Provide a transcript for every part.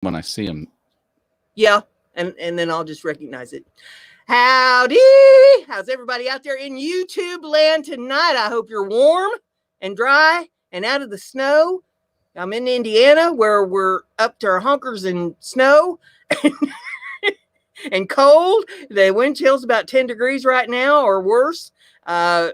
when I see him. Yeah, and then I'll just recognize it. Howdy! How's everybody out there in YouTube land tonight? I hope you're warm and dry and out of the snow. I'm in Indiana where we're up to our honkers in snow and cold. The wind chill's about 10 degrees right now or worse. Uh,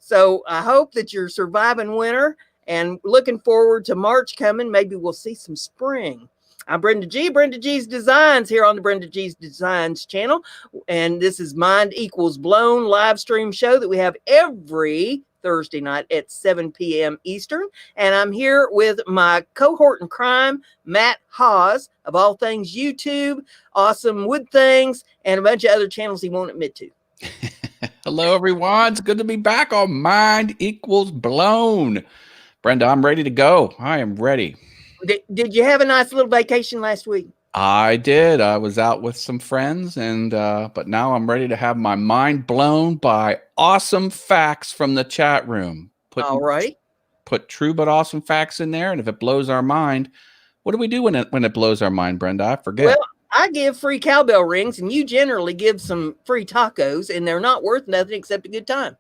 so I hope that you're surviving winter and looking forward to March coming. Maybe we'll see some spring. I'm Brenda G, Brenda G's Designs here on the Brenda G's Designs channel. And this is Mind Equals Blown live stream show that we have every Thursday night at 7 p.m. Eastern. And I'm here with my cohort in crime, Matt Haas, of all things YouTube, Awesome Wood Things, and a bunch of other channels he won't admit to. Hello, everyone. It's good to be back on Mind Equals Blown. Brenda, I'm ready to go. I am ready. Did you have a nice little vacation last week? I did. I was out with some friends, and but now I'm ready to have my mind blown by awesome facts from the chat room. All right. Put true but awesome facts in there, and if it blows our mind, what do we do when it blows our mind, Brenda? I forget. Well, I give free cowbell rings, and you generally give some free tacos, and they're not worth nothing except a good time.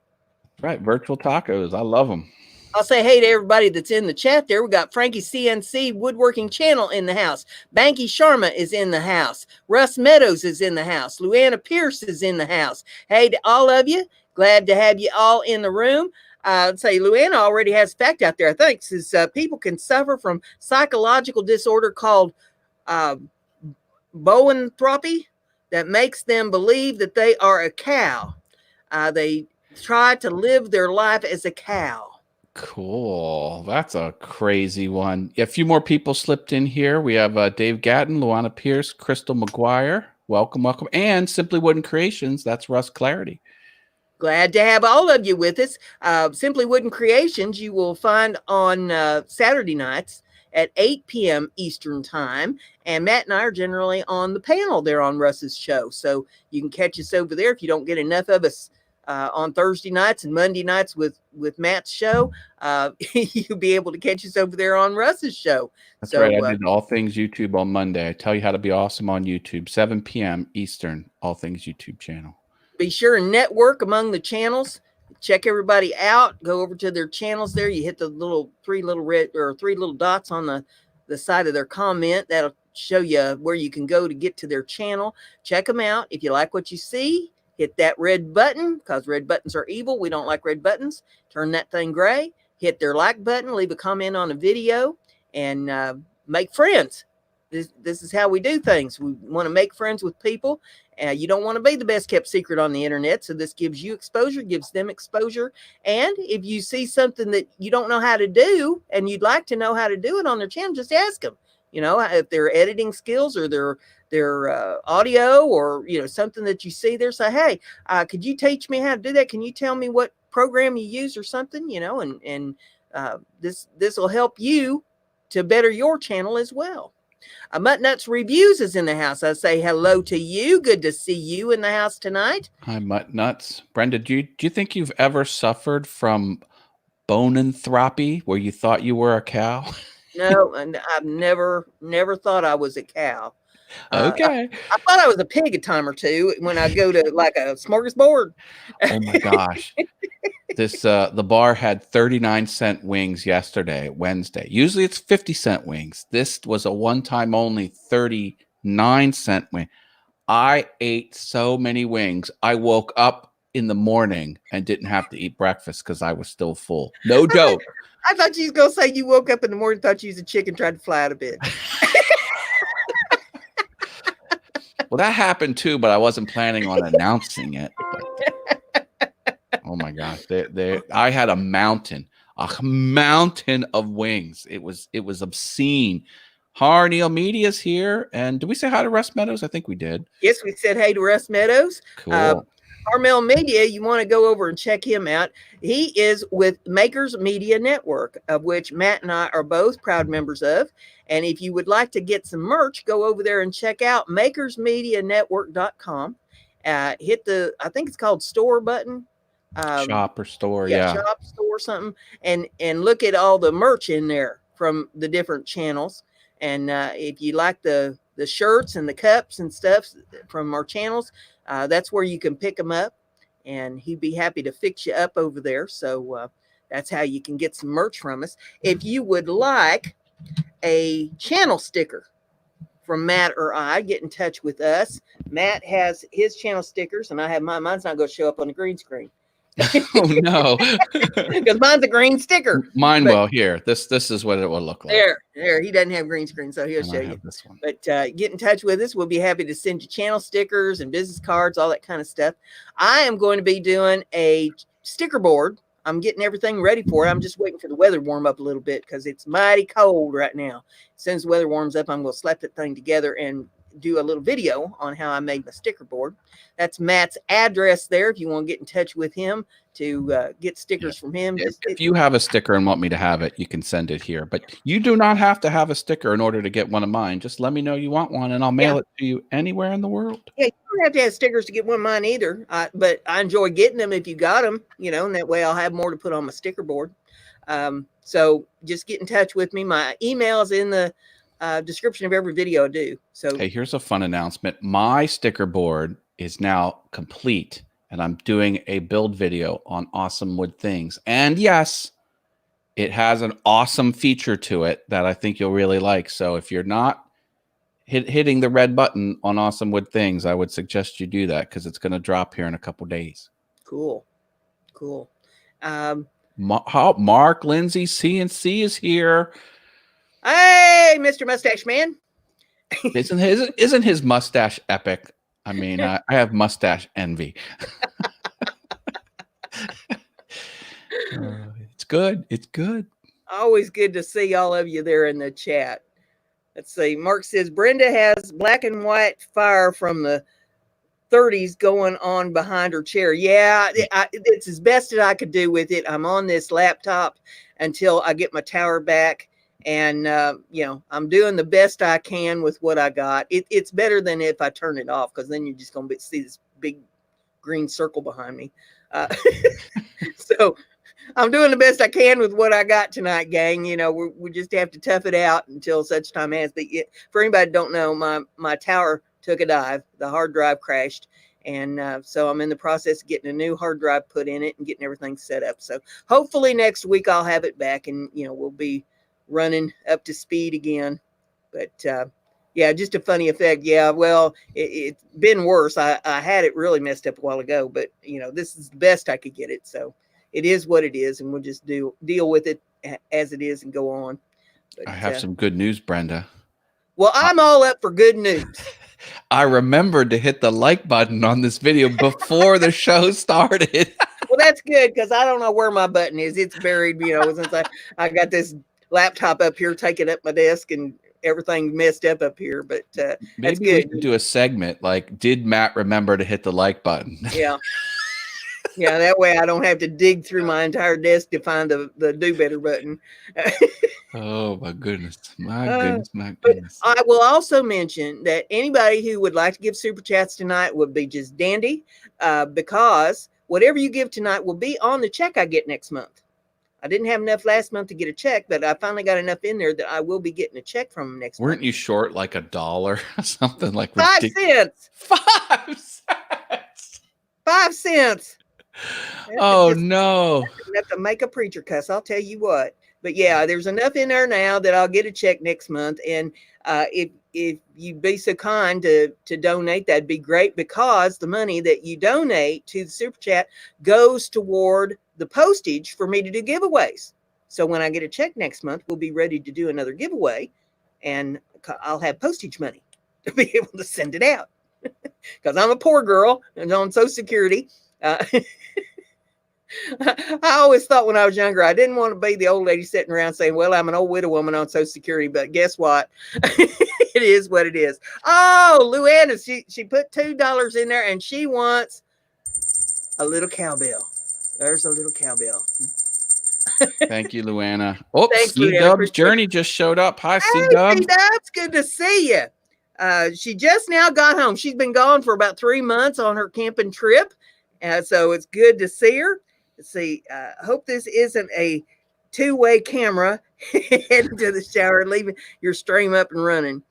Right, virtual tacos. I love them. I'll say hey to everybody that's in the chat there. We got Frankie CNC Woodworking Channel in the house. Banky Sharma is in the house. Russ Meadows is in the house. Luanna Pierce is in the house. Hey to all of you. Glad to have you all in the room. I'd say Luanna already has a fact out there, I think, says people can suffer from psychological disorder called boanthropy that makes them believe that they are a cow. They try to live their life as a cow. Cool. That's a crazy one. A few more people slipped in here. We have Dave Gatton, Luana Pierce, Crystal McGuire. Welcome. And Simply Wooden Creations. That's Russ Clarity. Glad to have all of you with us. Simply Wooden Creations you will find on Saturday nights at 8 p.m. Eastern time. And Matt and I are generally on the panel there on Russ's show. So you can catch us over there if you don't get enough of us on Thursday nights and Monday nights with Matt's show. You'll be able to catch us over there on Russ's show. That's right. I did All Things YouTube on Monday. I tell you how to be awesome on YouTube, 7 p.m. Eastern, All Things YouTube channel. Be sure and network among the channels. Check everybody out. Go over to their channels there. You hit the three little dots on the side of their comment. That'll show you where you can go to get to their channel. Check them out. If you like what you see, hit that red button, because red buttons are evil. We don't like red buttons. Turn that thing gray. Hit their like button. Leave a comment on a video and make friends. This is how we do things. We want to make friends with people. You don't want to be the best kept secret on the internet. So this gives you exposure, gives them exposure. And if you see something that you don't know how to do and you'd like to know how to do it on their channel, just ask them. You know, if their editing skills or their audio or, you know, something that you see there, say, hey, could you teach me how to do that? Can you tell me what program you use or something, you know, and this will help you to better your channel as well. Mutt Nuts Reviews is in the house. I say hello to you. Good to see you in the house tonight. Hi, Mutt Nuts. Brenda, do you think you've ever suffered from boanthropy where you thought you were a cow? No, and I've never thought I was a cow. Okay. I thought I was a pig a time or two when I go to like a smorgasbord. Oh my gosh. The bar had 39-cent wings yesterday, Wednesday. Usually it's 50-cent wings. This was a one-time only 39-cent wing. I ate so many wings. I woke up in the morning and didn't have to eat breakfast because I was still full. No joke. I thought you was going to say you woke up in the morning, thought you was a chicken, tried to fly out of bed. Well, that happened too, but I wasn't planning on announcing it. But, oh my gosh, I had a mountain of wings. It was obscene. Harneal Media's here, and did we say hi to Russ Meadows? I think we did. Yes, we said hey to Russ Meadows. Cool. Harneal Media, you want to go over and check him out. He is with Makers Media Network, of which Matt and I are both proud members of. And if you would like to get some merch, go over there and check out makersmedianetwork.com. Hit the, I think it's called store button. Shop or store, yeah. Shop, store, something. And look at all the merch in there from the different channels. And if you like the shirts and the cups and stuff from our channels, that's where you can pick them up, and he'd be happy to fix you up over there. So that's how you can get some merch from us. If you would like a channel sticker from Matt or I, get in touch with us. Matt has his channel stickers, and I have mine. Mine's not going to show up on the green screen. Oh no. Because mine's a green sticker. Mine But will. Here, this is what it will look like. There. He doesn't have green screen, so he'll And show I you. have this one. But get in touch with us. We'll be happy to send you channel stickers and business cards, all that kind of stuff. I am going to be doing a sticker board. I'm getting everything ready for it. I'm just waiting for the weather to warm up a little bit because it's mighty cold right now. As soon as the weather warms up, I'm going to slap that thing together and do a little video on how I made my sticker board. That's Matt's address there if you want to get in touch with him to get stickers from him. If you have a sticker and want me to have it, you can send it here. But you do not have to have a sticker in order to get one of mine. Just let me know you want one, and I'll mail it to you anywhere in the world. Yeah, you don't have to have stickers to get one of mine either. But I enjoy getting them if you got them, and that way I'll have more to put on my sticker board. So just get in touch with me. My email is in the description of every video I do. So hey, here's a fun announcement. My sticker board is now complete, and I'm doing a build video on awesome wood things. And yes, it has an awesome feature to it that I think you'll really like. So if you're not hitting the red button on awesome wood things, I would suggest you do that because it's going to drop here in a couple days. Cool. Mark Lindsay CNC is here. Hey, Mr. Mustache Man. Isn't his mustache epic? I mean, I have mustache envy. It's good. It's good. Always good to see all of you there in the chat. Let's see. Mark says Brenda has black and white fire from the 30s going on behind her chair. Yeah, it's as best as I could do with it. I'm on this laptop until I get my tower back. And, I'm doing the best I can with what I got. It's better than if I turn it off, because then you're just going to see this big green circle behind me. So I'm doing the best I can with what I got tonight, gang. We just have to tough it out until such time as for anybody that don't know, my tower took a dive. The hard drive crashed. And so I'm in the process of getting a new hard drive put in it and getting everything set up. So hopefully next week I'll have it back, and, we'll be running up to speed again. But just a funny effect. Yeah, well, it's been worse. I had it really messed up a while ago, but this is the best I could get it. So it is what it is, and we'll just deal with it as it is and go on. But, I have some good news, Brenda. Well, I'm all up for good news. I remembered to hit the like button on this video before the show started. Well, that's good, because I don't know where my button is. It's buried, since I got this laptop up here taking up my desk and everything messed up here. But that's good. We could do a segment like, did Matt remember to hit the like button? Yeah. Yeah, that way I don't have to dig through my entire desk to find the do better button. Oh my goodness. My goodness. I will also mention that anybody who would like to give super chats tonight would be just dandy, because whatever you give tonight will be on the check I get next month. I didn't have enough last month to get a check, but I finally got enough in there that I will be getting a check from them next month. Weren't you short like $1 or something like 5 cents? 5 cents. 5 cents. Oh no. Enough to make a preacher cuss, I'll tell you what. But yeah, there's enough in there now that I'll get a check next month. And if you'd be so kind to donate, that'd be great, because the money that you donate to the super chat goes toward the postage for me to do giveaways. So when I get a check next month, we'll be ready to do another giveaway, and I'll have postage money to be able to send it out, because I'm a poor girl and on Social Security. I always thought when I was younger, I didn't want to be the old lady sitting around saying, well, I'm an old widow woman on Social Security, but guess what? It is what it is. Oh, Luanna, she put $2 in there, and she wants a little cowbell. There's a little cowbell. Thank you, Luanna. Oh, Thanks, C-Dub's Journey just showed up. Hi, C-Dub. C-Dub's good to see you. She just now got home. She's been gone for about 3 months on her camping trip. So it's good to see her. Let's see. I hope this isn't a two-way camera. heading to the shower, leaving your stream up and running.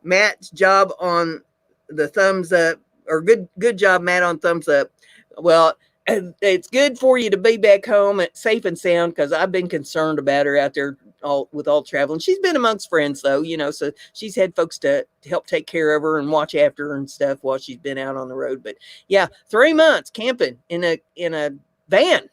Matt's job on the thumbs up, or good job, Matt, on thumbs up. Well, it's good for you to be back home at safe and sound, because I've been concerned about her out there all traveling. She's been amongst friends though, so she's had folks to help take care of her and watch after her and stuff while she's been out on the road. But yeah, 3 months camping in a van.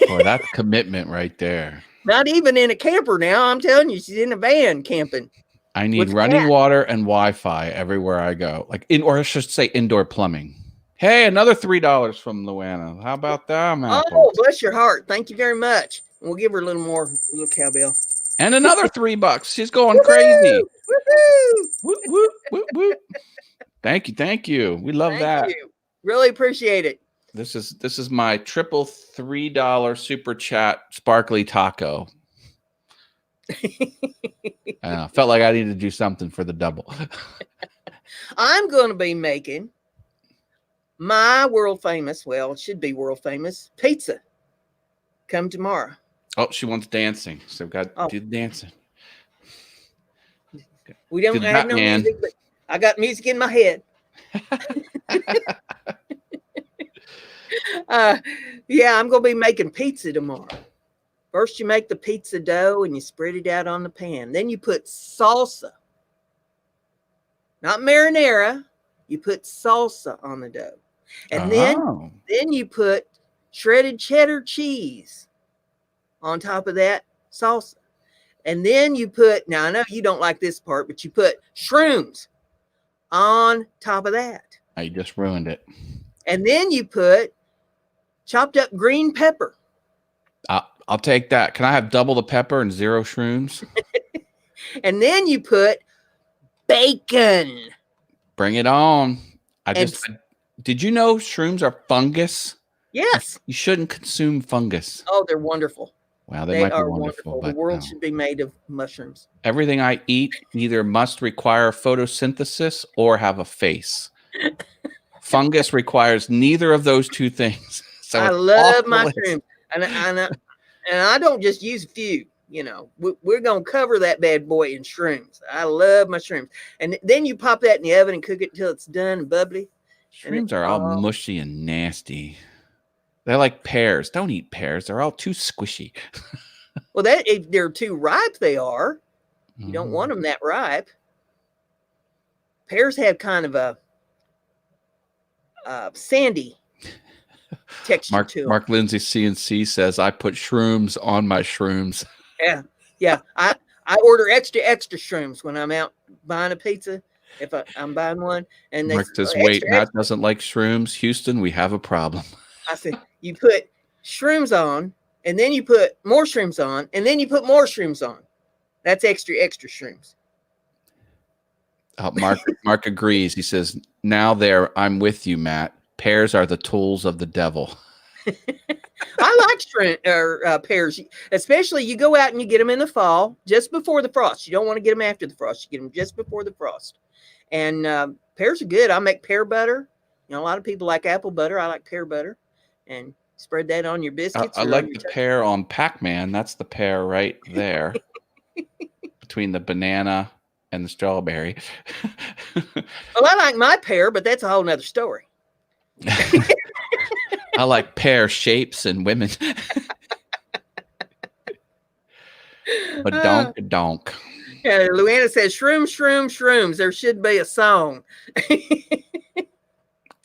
Boy, that's commitment right there. Not even in a camper now. I'm telling you, she's in a van camping. I need running water and Wi-Fi everywhere I go. Or I should say indoor plumbing. Hey, another $3 from Luana. How about that, Matt? Oh, bless your heart. Thank you very much. We'll give her a little more, little cowbell. And another $3. She's going crazy. Woohoo! Whoop, whoop, whoop, whoop. Thank you. We love that. You. Really appreciate it. This is my triple $3 super chat sparkly taco. Felt like I needed to do something for the double. I'm going to be making my world famous, well, it should be world famous, pizza. Come tomorrow. Oh, she wants dancing. So we've got to do the dancing. We don't have no music, but I got music in my head. Yeah, I'm going to be making pizza tomorrow. First, you make the pizza dough and you spread it out on the pan. Then you put salsa, not marinara. You put salsa on the dough. And then you put shredded cheddar cheese on top of that salsa. And then you put, now I know you don't like this part, but you put shrooms on top of that. I just ruined it. And then you put chopped up green pepper. I'll take that. Can I have double the pepper and 0 shrooms? And then you put bacon. Bring it on. Did you know shrooms are fungus? Yes. You shouldn't consume fungus. Oh, they're wonderful. Wow, they might be wonderful. The world should be made of mushrooms. Everything I eat either must require photosynthesis or have a face. Fungus requires neither of those two things. So I love mushrooms. And I don't just use a few. We're going to cover that bad boy in shrooms. I love mushrooms. And then you pop that in the oven and cook it until it's done and bubbly. Shrooms are all mushy and nasty. They're like pears. Don't eat pears. They're all too squishy. Well, if they're too ripe, they are. You don't want them that ripe. Pears have kind of a sandy texture to them. Mark Lindsay CNC says, I put shrooms on my shrooms. Yeah. I order extra shrooms when I'm out buying a pizza. If I'm buying one, and Mark says, wait, Matt doesn't like shrooms. Houston, we have a problem. I said, you put shrooms on, and then you put more shrooms on, and then you put more shrooms on. That's extra shrooms. Mark agrees. He says, I'm with you, Matt. Pears are the tools of the devil. I like pears, especially you go out and you get them in the fall, just before the frost. You don't want to get them after the frost. You get them just before the frost. And pears are good. I make pear butter. A lot of people like apple butter. I like pear butter, and spread that on your biscuits. I like the pear on Pac-Man. That's the pear right there between the banana and the strawberry. Well, I like my pear, but that's a whole nother story. I like pear shapes and women. But donk. Yeah, Luana says, shrooms. There should be a song.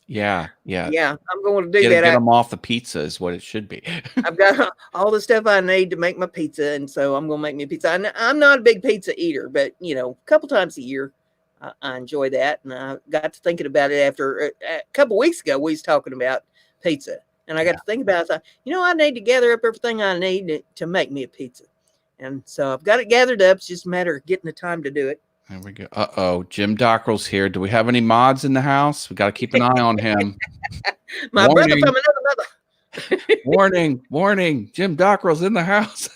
Yeah. I'm going to do that. Get them off the pizza is what it should be. I've got all the stuff I need to make my pizza, and so I'm going to make me a pizza. I'm not a big pizza eater, but a couple times a year, I enjoy that. And I got to thinking about it after a couple weeks ago. We was talking about pizza, and I got to think about it. I thought, I need to gather up everything I need to make me a pizza. And so I've got it gathered up. It's just a matter of getting the time to do it. There we go. Uh-oh. Jim Dockrell's here. Do we have any mods in the house? We got to keep an eye on him. My brother from another mother. Warning. Jim Dockrell's in the house.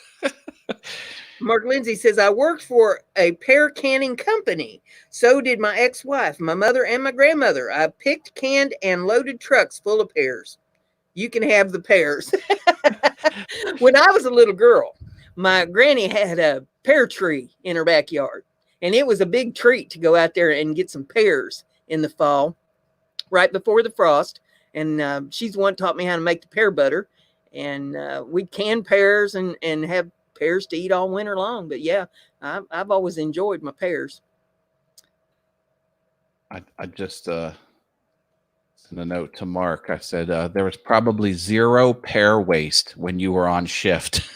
Mark Lindsay says, I worked for a pear canning company. So did my ex-wife, my mother, and my grandmother. I picked, canned, and loaded trucks full of pears. You can have the pears. When I was a little girl, my granny had a pear tree in her backyard, and it was a big treat to go out there and get some pears in the fall, right before the frost. And she's the one taught me how to make the pear butter, and we'd can pears and have pears to eat all winter long. But yeah, I've always enjoyed my pears. I just sent a note to Mark. I said there was probably zero pear waste when you were on shift.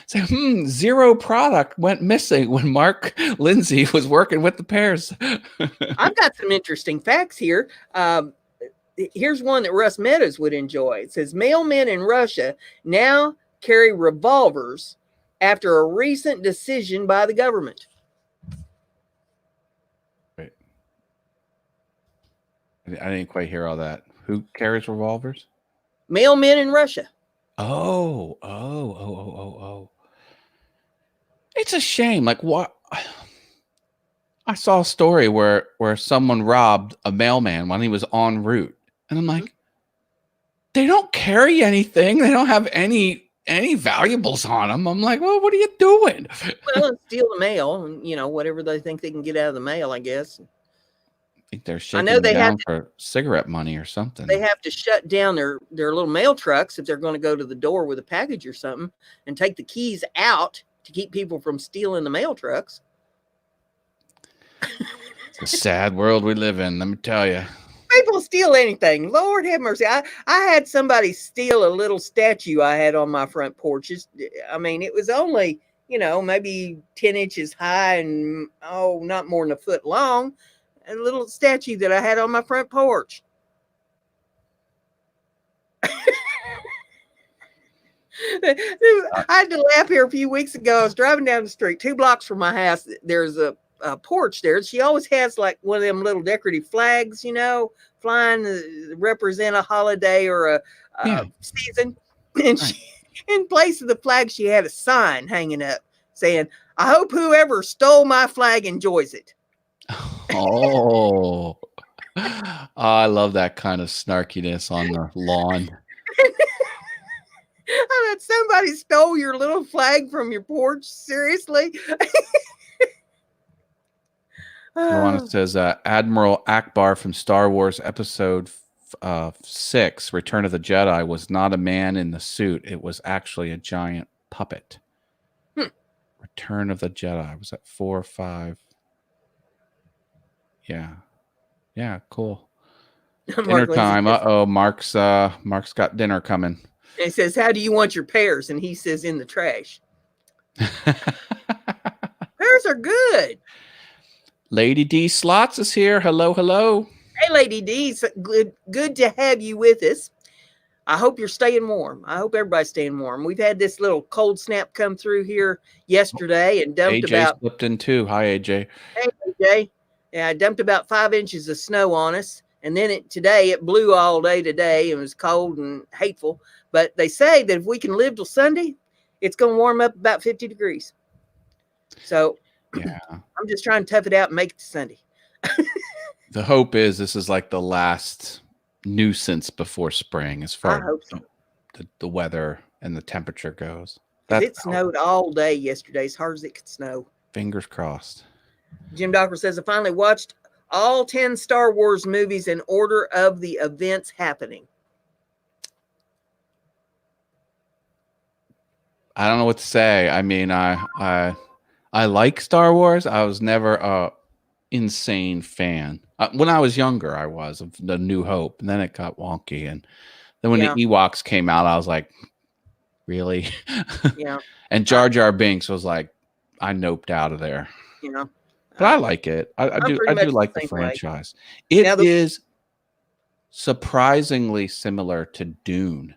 So, zero product went missing when Mark Lindsay was working with the pears. I've got some interesting facts here. Here's one that Russ Meadows would enjoy. It says mailmen in Russia now carry revolvers after a recent decision by the government. Wait. I didn't quite hear all that. Who carries revolvers? Mailmen in Russia. Oh. It's a shame. Like, what? I saw a story where someone robbed a mailman when he was en route, and I'm like, they don't carry anything. They don't have any valuables on them. I'm like, well, what are you doing? Well, steal the mail, and whatever they think they can get out of the mail, I guess. I think they're shaking them down for cigarette money or something. They have to shut down their little mail trucks if they're going to go to the door with a package or something, and take the keys out to keep people from stealing the mail trucks. It's a sad world we live in, let me tell you. People steal anything. Lord have mercy. I had somebody steal a little statue I had on my front porch. It was only, maybe 10 inches high and, not more than a foot long. A little statue that I had on my front porch. I had to laugh here a few weeks ago. I was driving down the street 2 blocks from my house. There's a porch there. She always has like one of them little decorative flags, flying to represent a holiday or a season. And she, in place of the flag, she had a sign hanging up saying, "I hope whoever stole my flag enjoys it." Oh, I love that kind of snarkiness on the lawn. I bet somebody stole your little flag from your porch. Seriously? It says Admiral Akbar from Star Wars Episode 6, Return of the Jedi, was not a man in the suit. It was actually a giant puppet. Return of the Jedi. Was that 4 or 5? Yeah, cool. Dinner time. Mark's got dinner coming. And he says, "How do you want your pears?" And he says, "In the trash." Pears are good. Lady D Slots is here. Hello. Hey, Lady D. It's good to have you with us. I hope you're staying warm. I hope everybody's staying warm. We've had this little cold snap come through here yesterday and dumped AJ slipped in too. Hi, AJ. Hey, AJ. Yeah, I dumped about 5 inches of snow on us. And then today it blew all day today. It was cold and hateful. But they say that if we can live till Sunday, it's going to warm up about 50 degrees. So yeah, I'm just trying to tough it out and make it to Sunday. The hope is this is like the last nuisance before spring as far as the weather and the temperature goes. It snowed all day yesterday, as hard as it could snow. Fingers crossed. Jim Docker says, "I finally watched all 10 Star Wars movies in order of the events happening." I don't know what to say. I mean, I like Star Wars. I was never a insane fan. When I was younger, I was of the New Hope, and then it got wonky. And then when the Ewoks came out, I was like, really? Yeah. And Jar Jar Binks was like, I noped out of there. But I like it. I do like the franchise. It is surprisingly similar to Dune.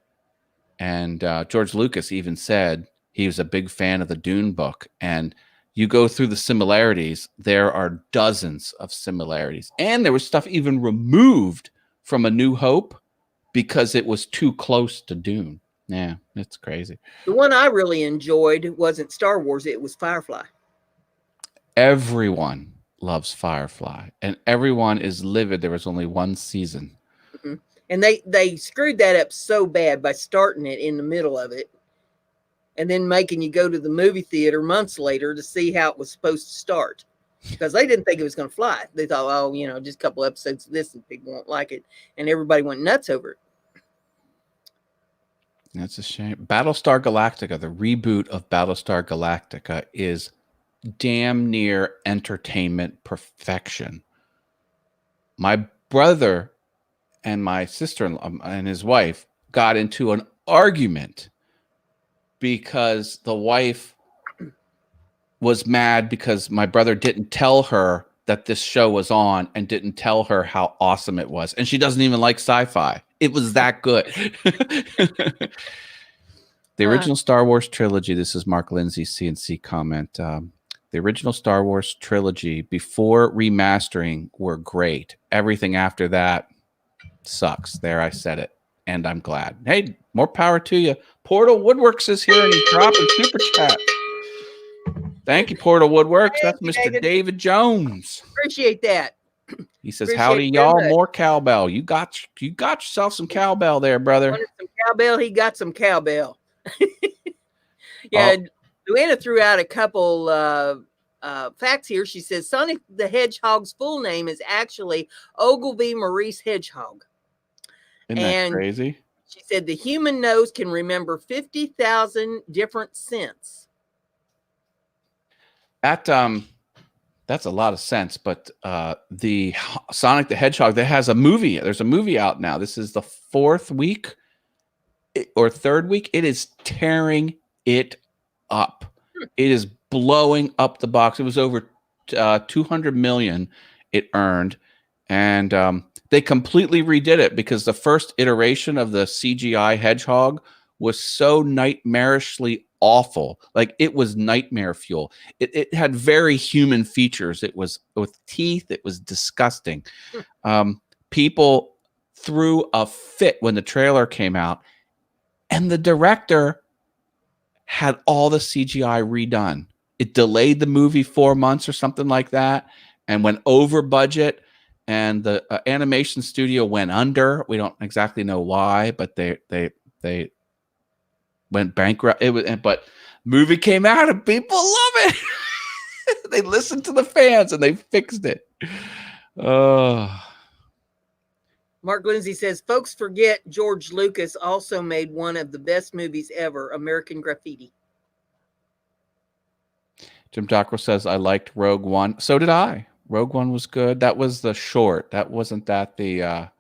And George Lucas even said he was a big fan of the Dune book. And you go through the similarities, there are dozens of similarities. And there was stuff even removed from A New Hope because it was too close to Dune. Yeah, it's crazy. The one I really enjoyed wasn't Star Wars. It was Firefly. Everyone loves Firefly. And everyone is livid there was only one season. Mm-hmm. And they screwed that up so bad by starting it in the middle of it and then making you go to the movie theater months later to see how it was supposed to start. Because they didn't think it was going to fly. They thought, oh, just a couple episodes of this and people won't like it. And everybody went nuts over it. That's a shame. Battlestar Galactica, the reboot of Battlestar Galactica, is damn near entertainment perfection. My brother and my sister-in-law and his wife got into an argument because the wife was mad because my brother didn't tell her that this show was on and didn't tell her how awesome it was. And she doesn't even like sci-fi. It was that good. The original Star Wars trilogy, this is Mark Lindsay's CNC comment. The original Star Wars trilogy before remastering were great. Everything after that sucks. There, I said it. And I'm glad. Hey, more power to you. Portal Woodworks is here and he's dropping super chat. Thank you, Portal Woodworks. That's Mr. David Jones. Appreciate that. He says, howdy, y'all. More cowbell. You got yourself some cowbell there, brother. Wanted some cowbell. He got some cowbell. Yeah, Luana threw out a couple facts here. She says Sonic the Hedgehog's full name is actually Ogilvy Maurice Hedgehog. Isn't that crazy? She said the human nose can remember 50,000 different scents. That's a lot of sense, but the Sonic the Hedgehog, that has a movie. There's a movie out now. This is the 4th week or 3rd week. It is tearing it up. It is blowing up the box. It was over 200 million it earned, and they completely redid it because the first iteration of the CGI hedgehog was so nightmarishly awful. Like, it was nightmare fuel. It had very human features. It was with teeth. It was disgusting. People threw a fit when the trailer came out, and the director had all the CGI redone. It delayed the movie 4 months or something like that and went over budget, and the animation studio went under. We don't exactly know why, but they went bankrupt. But movie came out and people love it. They listened to the fans and they fixed it. Mark Lindsay says, folks forget George Lucas also made one of the best movies ever, American Graffiti. Jim Dockrell says, I liked Rogue One. So did I. Rogue One was good. That was the short. That wasn't the a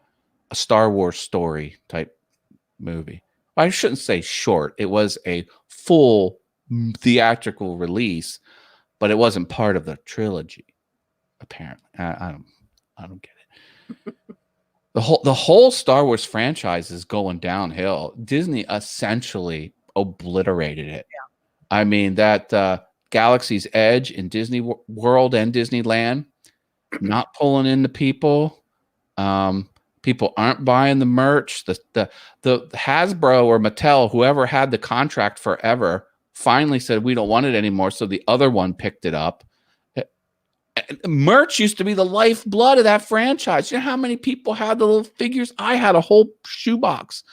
Star Wars story type movie. I shouldn't say short. It was a full theatrical release, but it wasn't part of the trilogy, apparently. I don't get it. The whole Star Wars franchise is going downhill. Disney essentially obliterated it. Yeah. I mean, that Galaxy's Edge in Disney World and Disneyland, not pulling in the people. People aren't buying the merch. The Hasbro or Mattel, whoever had the contract forever, finally said, we don't want it anymore. So the other one picked it up. Merch used to be the lifeblood of that franchise. You know how many people had the little figures? I had a whole shoebox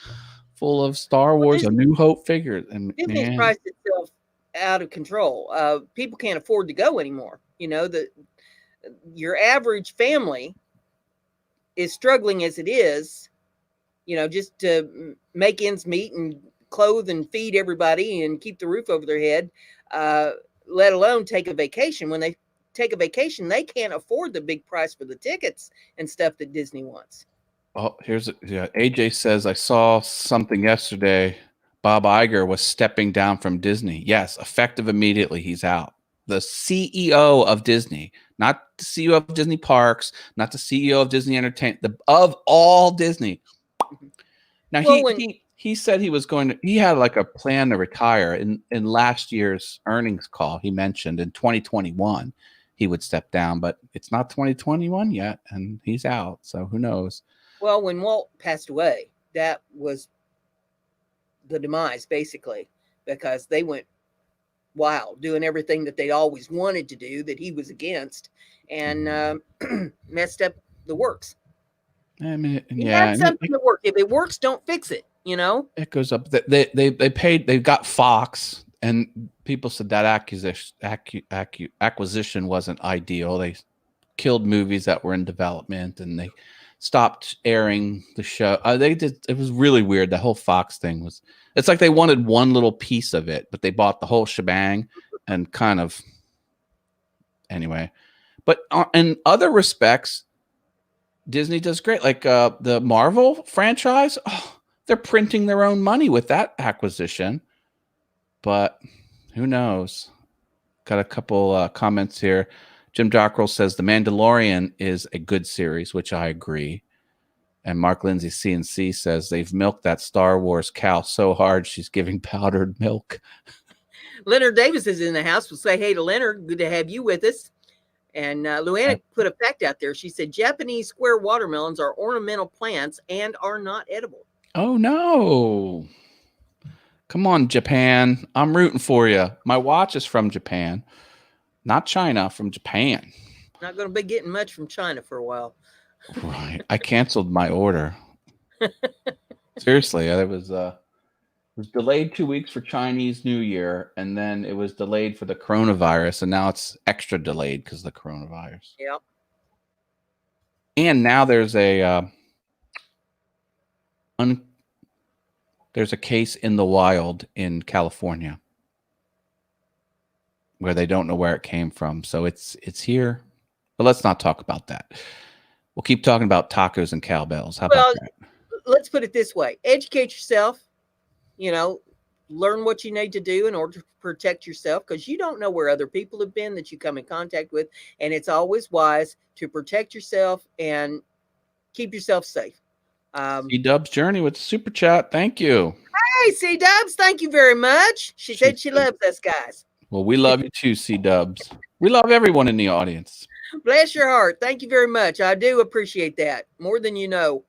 full of Star Wars, A New Hope figures. And Disney's priced itself out of control. People can't afford to go anymore. Your average family is struggling as it is, just to make ends meet and clothe and feed everybody and keep the roof over their head, let alone take a vacation. When they take a vacation, they can't afford the big price for the tickets and stuff that Disney wants. Oh, AJ says, I saw something yesterday. Bob Iger was stepping down from Disney. Yes, effective immediately. He's out. The CEO of Disney, not the CEO of Disney Parks, not the CEO of Disney Entertainment, of all Disney. Now, he said he was going to, he had like a plan to retire. In last year's earnings call, he mentioned in 2021 he would step down, but it's not 2021 yet, and he's out. So who knows? Well, when Walt passed away, that was the demise, basically, because they went wild, doing everything that they always wanted to do that he was against, and messed up the works. I mean, You yeah, got something to work. If it works, don't fix it. it goes up. They paid. They got Fox, and people said that acquisition wasn't ideal. They killed movies that were in development, and they stopped airing the show. They did. It was really weird. The whole Fox thing was. It's like they wanted one little piece of it, but they bought the whole shebang, and kind of. Anyway, but in other respects, Disney does great. Like the Marvel franchise, they're printing their own money with that acquisition. But who knows? Got a couple comments here. Jim Dockrell says The Mandalorian is a good series, which I agree. And Mark Lindsay CNC says they've milked that Star Wars cow so hard she's giving powdered milk. Leonard Davis is in the house. We'll say hey to Leonard. Good to have you with us. And Luana put a fact out there. She said Japanese square watermelons are ornamental plants and are not edible. Oh, no. Come on, Japan. I'm rooting for you. My watch is from Japan. Not China, from Japan. Not going to be getting much from China for a while. Right. I canceled my order. Seriously, it was delayed 2 weeks for Chinese New Year, and then it was delayed for the coronavirus, and now it's extra delayed because of the coronavirus. Yep. And now there's a case in the wild in California where they don't know where it came from. So it's here. But let's not talk about that. We'll keep talking about tacos and cowbells. How about that? Let's put it this way. Educate yourself. Learn what you need to do in order to protect yourself, because you don't know where other people have been that you come in contact with. And it's always wise to protect yourself and keep yourself safe. C-Dub's Journey with the super chat. Thank you. Hey, C-Dubs, thank you very much. She said she loves us guys. Well, we love you too, C-Dubs. We love everyone in the audience. Bless your heart. Thank you very much. I do appreciate that more than you know.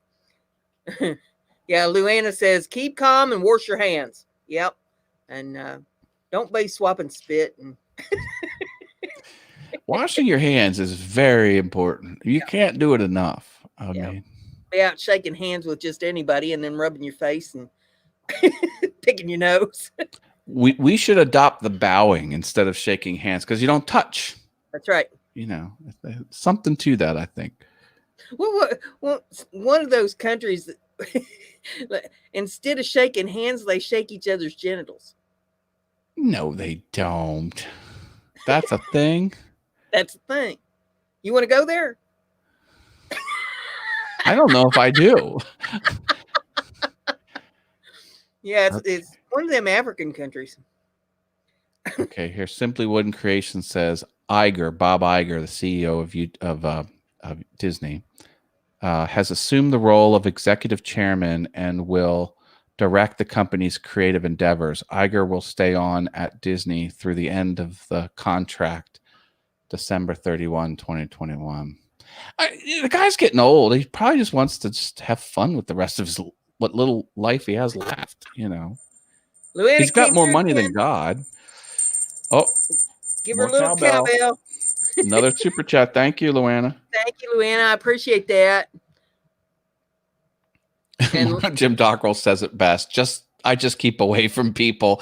Yeah, Luana says, keep calm and wash your hands. Yep. And don't be swapping spit. And washing your hands is very important. You can't do it enough. I mean, be out shaking hands with just anybody and then rubbing your face and picking your nose. We should adopt the bowing instead of shaking hands, because you don't touch. That's right. Something to that, I think. Well, one of those countries that instead of shaking hands, they shake each other's genitals. No, they don't. That's a thing. That's a thing. You want to go there? I don't know if I do. Yeah, it's one of them African countries. Okay, here Simply Wooden Creation says Bob Iger, the CEO of Disney, has assumed the role of executive chairman and will direct the company's creative endeavors. Iger will stay on at Disney through the end of the contract, December 31, 2021. The guy's getting old. He probably just wants to just have fun with the rest of his what little life he has left. Luana, he's got more money than God. Oh, give her a little cowbell. Another super chat. Thank you, Luana. Thank you, Luana. I appreciate that. And Jim Dockrell says it best. I just keep away from people.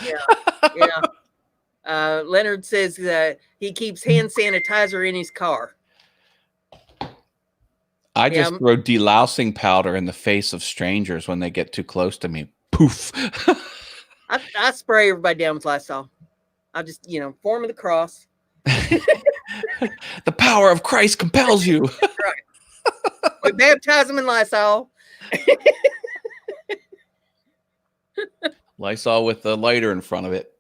Yeah. Leonard says that he keeps hand sanitizer in his car. I just throw delousing powder in the face of strangers when they get too close to me. Poof. I spray everybody down with Lysol. I just, form of the cross. The power of Christ compels you. Right. We baptize them in Lysol. Lysol with a lighter in front of it.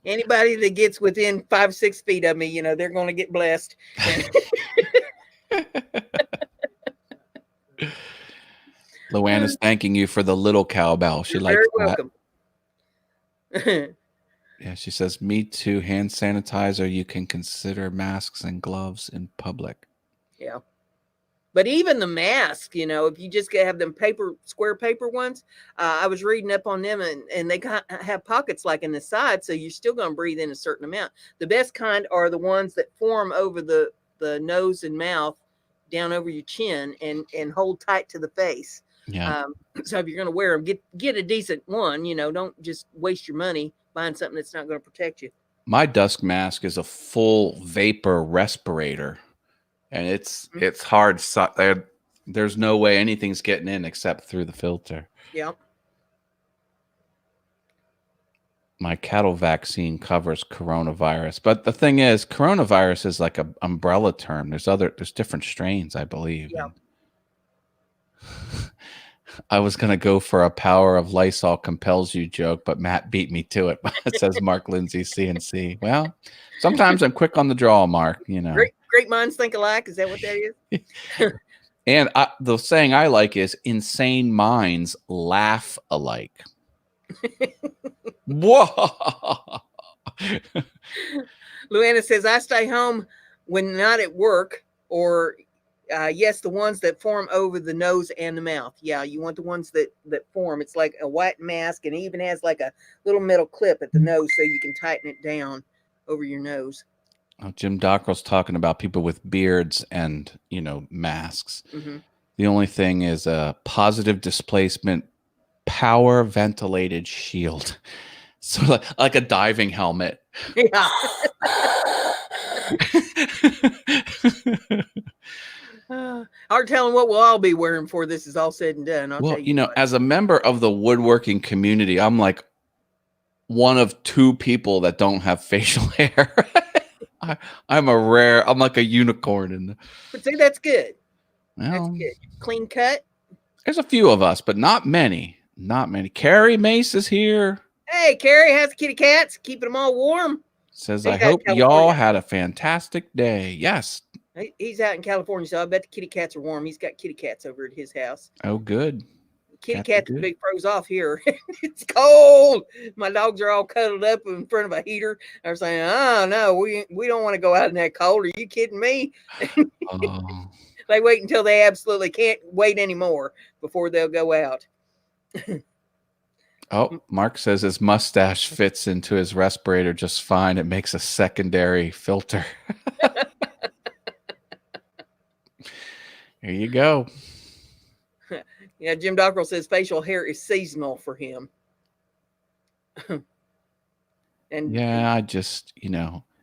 Anybody that gets within 5-6 feet of me, they're going to get blessed. Luana's thanking you for the little cowbell. She likes that. Welcome. Yeah, she says, me too. Hand sanitizer. You can consider masks and gloves in public. Yeah. But even the mask, if you just have them square paper ones, I was reading up on them and they have pockets like in the side. So you're still going to breathe in a certain amount. The best kind are the ones that form over the nose and mouth down over your chin and hold tight to the face. Yeah. So if you're going to wear them, get a decent one. Don't just waste your money buying something that's not going to protect you. My dusk mask is a full vapor respirator, and it's hard. There's no way anything's getting in except through the filter. Yeah. My cattle vaccine covers coronavirus, but the thing is, coronavirus is like an umbrella term. There's different strains, I believe. Yeah. I was going to go for a power of Lysol compels you joke, but Matt beat me to it. It says Mark Lindsay, CNC. Well, sometimes I'm quick on the draw, Mark, Great minds think alike. Is that what that is? And the saying I like is insane minds laugh alike. Whoa. Luana says, I stay home when not at work, or yes, the ones that form over the nose and the mouth. Yeah, you want the ones that form. It's like a white mask, and it even has like a little metal clip at the nose so you can tighten it down over your nose. Oh, Jim Dockrell's talking about people with beards and, masks. Mm-hmm. The only thing is a positive displacement power ventilated shield. So like a diving helmet. Yeah. Hard telling what we'll all be wearing before this is all said and done. Well, as a member of the woodworking community, I'm like one of two people that don't have facial hair. I'm like a unicorn. But see, that's good. Well, that's good. Clean cut. There's a few of us, but not many. Not many. Carrie Mace is here. Hey, Carrie has kitty cats, keeping them all warm. Says, I hope y'all had a fantastic day. Yes. He's out in California, so I bet the kitty cats are warm. He's got kitty cats over at his house. Oh, good. Kitty cats are big froze off here. It's cold. My dogs are all cuddled up in front of a heater. They're saying, oh, no, we don't want to go out in that cold. Are you kidding me? Oh. They wait until they absolutely can't wait anymore before they'll go out. Oh, Mark says his mustache fits into his respirator just fine. It makes a secondary filter. Here you go. Yeah, Jim Dockrell says facial hair is seasonal for him. And yeah, I just,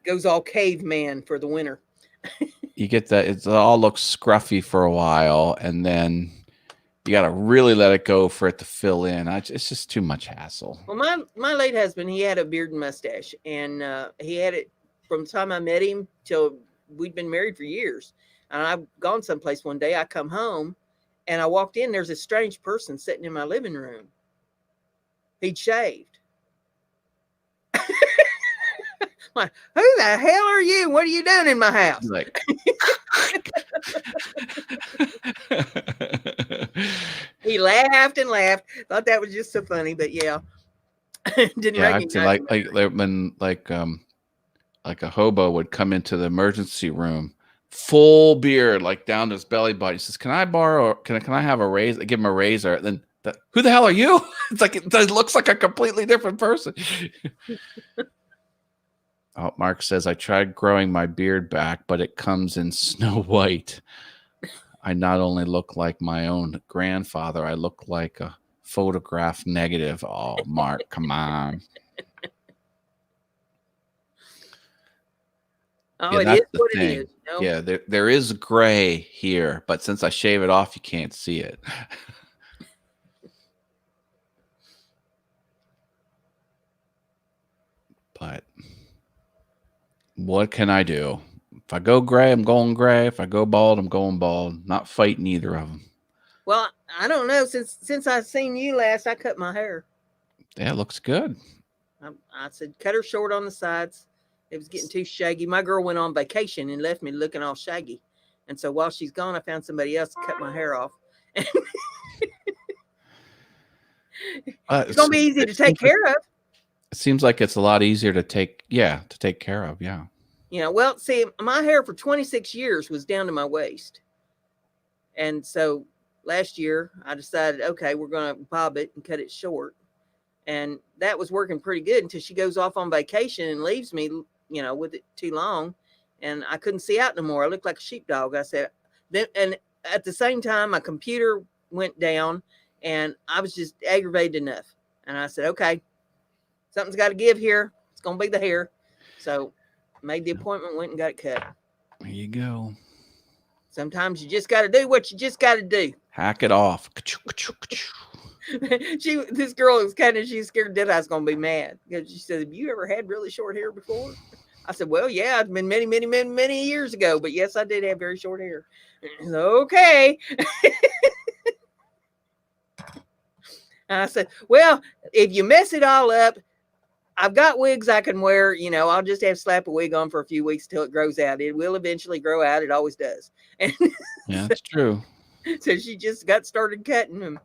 goes all caveman for the winter. You get that it all looks scruffy for a while, and then you got to really let it go for it to fill in. It's just too much hassle. Well, my late husband, he had a beard and mustache, and he had it from the time I met him till we'd been married for years. And I've gone someplace one day. I come home, and I walked in. There's a strange person sitting in my living room. He'd shaved. Like, who the hell are you? What are you doing in my house? Like, he laughed and laughed. Thought that was just so funny, but yeah, didn't recognize him. Like a hobo would come into the emergency room, full beard, like down to his belly button. He says, "Can I borrow? Can I have a razor?" I give him a razor. Then, who the hell are you? It's like it looks like a completely different person. Oh, Mark says, I tried growing my beard back, but it comes in snow white. I not only look like my own grandfather, I look like a photograph negative. Oh, Mark, come on. Oh, yeah, it is what it is. Yeah, there is gray here, but since I shave it off, you can't see it. But what can I do? If I go gray, I'm going gray. If I go bald, I'm going bald. Not fighting either of them. Well, I don't know. Since I seen you last, I cut my hair. Yeah, it looks good. I said, cut her short on the sides. It was getting too shaggy. My girl went on vacation and left me looking all shaggy. And so while she's gone, I found somebody else to cut my hair off. It's going to be easy to take care of. It seems like it's a lot easier to take care of. Yeah. Well, see, my hair for 26 years was down to my waist. And so last year I decided, okay, we're going to bob it and cut it short. And that was working pretty good until she goes off on vacation and leaves me, with it too long. And I couldn't see out no more. I looked like a sheepdog. I said, Then, and at the same time, my computer went down, and I was just aggravated enough. And I said, okay, something's got to give here. It's going to be the hair. So made the appointment, went and got it cut. There you go. Sometimes you just got to do what you just got to do. Hack it off. This girl was she's scared that I was going to be mad because she said, have you ever had really short hair before? I said, well, yeah, it's been many years ago, but yes, I did have very short hair. Okay. And I said, well, if you mess it all up, I've got wigs I can wear. I'll just have to slap a wig on for a few weeks till it grows out. It will eventually grow out. It always does. And yeah, that's true. So she just got started cutting them.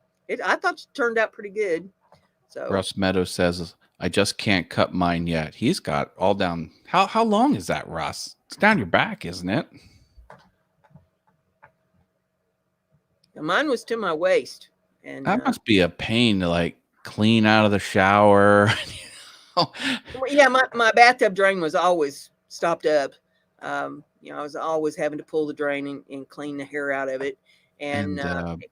I thought she turned out pretty good. So Russ Meadows says, I just can't cut mine yet. He's got all down. How long is that, Russ? It's down your back, isn't it? Mine was to my waist. And that must be a pain to clean out of the shower. Yeah, my bathtub drain was always stopped up. I was always having to pull the drain and clean the hair out of it. And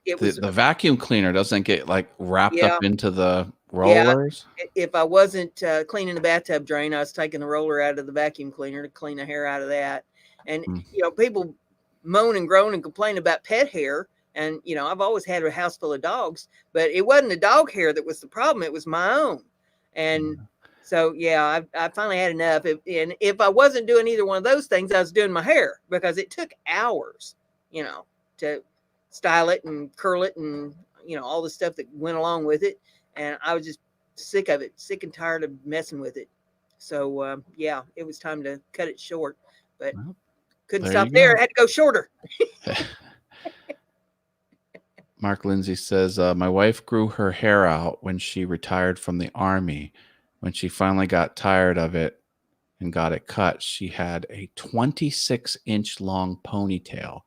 it was the vacuum cleaner doesn't get wrapped up into the rollers. Yeah, if I wasn't cleaning the bathtub drain, I was taking the roller out of the vacuum cleaner to clean the hair out of that. And people moan and groan and complain about pet hair. And I've always had a house full of dogs, but it wasn't the dog hair that was the problem. It was my own. And so, yeah, I finally had enough. If I wasn't doing either one of those things, I was doing my hair because it took hours, to style it and curl it and, all the stuff that went along with it. And I was just sick of it, sick and tired of messing with it. So, yeah, it was time to cut it short, but couldn't stop there. I had to go shorter. Mark Lindsay says, my wife grew her hair out when she retired from the Army. When she finally got tired of it and got it cut, she had a 26-inch long ponytail.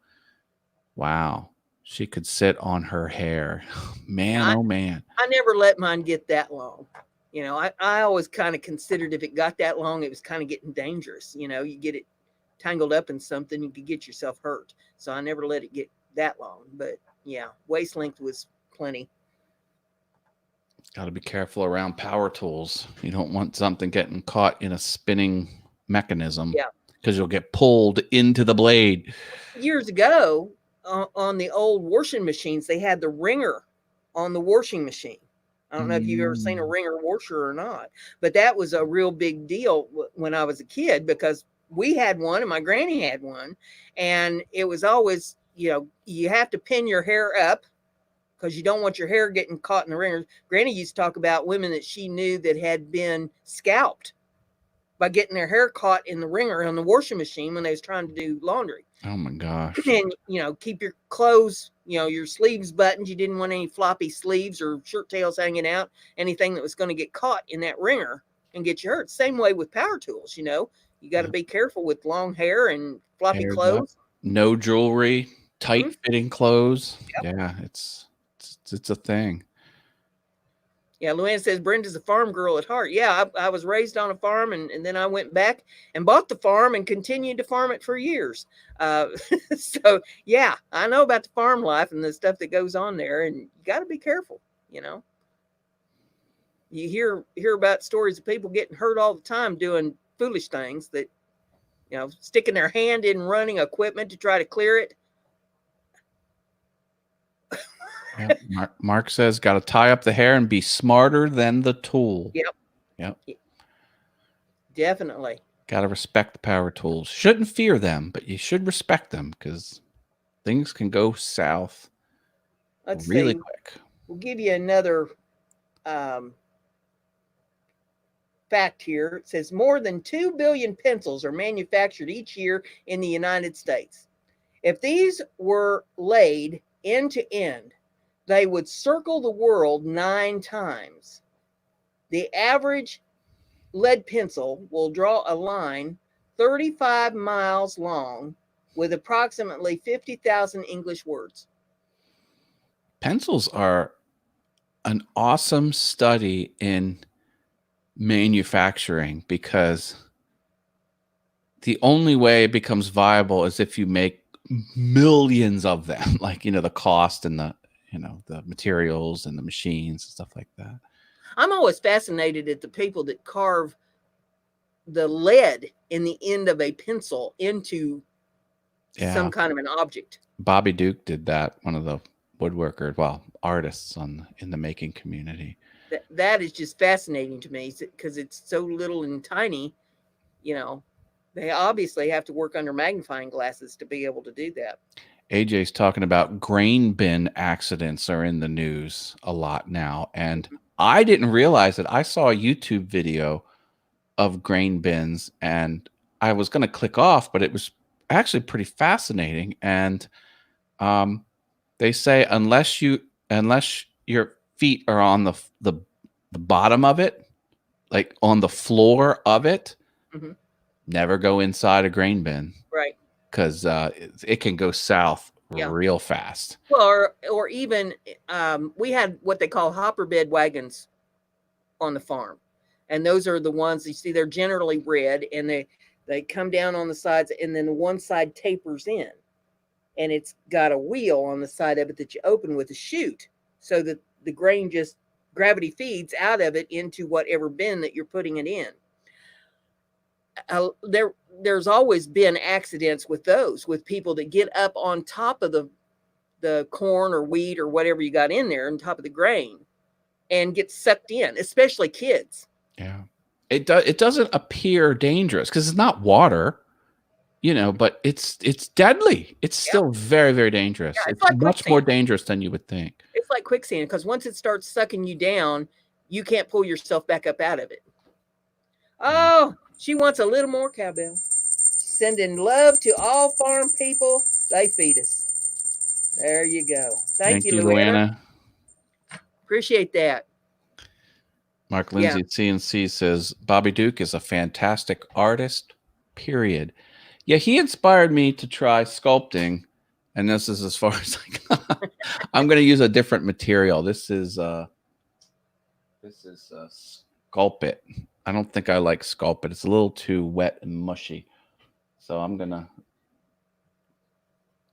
Wow. She could sit on her hair. Man, oh man. I never let mine get that long. I always kind of considered if it got that long, it was kind of getting dangerous. You get it tangled up in something, you could get yourself hurt. So I never let it get that long. But yeah, waist length was plenty. Got to be careful around power tools. You don't want something getting caught in a spinning mechanism. Yeah. Because you'll get pulled into the blade. Years ago, on the old washing machines, they had the wringer on the washing machine. I don't know if you've ever seen a wringer washer or not, but that was a real big deal when I was a kid because we had one and my granny had one. And it was always, you have to pin your hair up because you don't want your hair getting caught in the wringer. Granny used to talk about women that she knew that had been scalped by getting their hair caught in the wringer on the washing machine when they was trying to do laundry. Oh my gosh. And, keep your clothes, your sleeves buttoned. You didn't want any floppy sleeves or shirt tails hanging out, anything that was going to get caught in that wringer and get you hurt. Same way with power tools, you got to be careful with long hair and floppy clothes. No jewelry, tight fitting clothes. Yep. Yeah, it's a thing. Yeah, Luann says Brenda's a farm girl at heart. Yeah, I was raised on a farm, and then I went back and bought the farm and continued to farm it for years. So, yeah, I know about the farm life and the stuff that goes on there, and you got to be careful, You hear about stories of people getting hurt all the time doing foolish things that, sticking their hand in running equipment to try to clear it. Yep. Mark says, got to tie up the hair and be smarter than the tool. Yep. Definitely. Got to respect the power tools. Shouldn't fear them, but you should respect them because things can go south really quick. We'll give you another fact here. It says more than 2 billion pencils are manufactured each year in the United States. If these were laid end to end, they would circle the world 9 times. The average lead pencil will draw a line 35 miles long with approximately 50,000 English words. Pencils are an awesome study in manufacturing because the only way it becomes viable is if you make millions of them, like, the cost and the materials and the machines and stuff like that. I'm always fascinated at the people that carve the lead in the end of a pencil into some kind of an object. Bobby Duke did that, one of the woodworkers, well, artists in the making community. That is just fascinating to me because it's so little and tiny. They obviously have to work under magnifying glasses to be able to do that. AJ's talking about grain bin accidents are in the news a lot now. And I didn't realize it. I saw a YouTube video of grain bins and I was going to click off, but it was actually pretty fascinating. And they say unless your feet are on the bottom of it, like on the floor of it, never go inside a grain bin. Right. Because it can go south real fast. Well, or even we had what they call hopper bed wagons on the farm. And those are the ones you see, they're generally red, and they come down on the sides, and then the one side tapers in. And it's got a wheel on the side of it that you open with a chute so that the grain just gravity feeds out of it into whatever bin that you're putting it in. There's always been accidents with those, with people that get up on top of the corn or wheat or whatever you got in there on top of the grain and get sucked in, especially kids. Yeah. It doesn't appear dangerous because it's not water, but it's deadly. It's still very, very dangerous. Yeah, it's like much more dangerous than you would think. It's like quicksand, because once it starts sucking you down, you can't pull yourself back up out of it. Oh, she wants a little more cowbell. Sending love to all farm people. They feed us. There you go. Thank you, Luana. Appreciate that. Mark Lindsay at CNC says, Bobby Duke is a fantastic artist, period. Yeah, he inspired me to try sculpting, and this is as far as I got. I'm going to use a different material. This is Sculpt It. I don't think I like Sculpt It. It's a little too wet and mushy. So I'm going to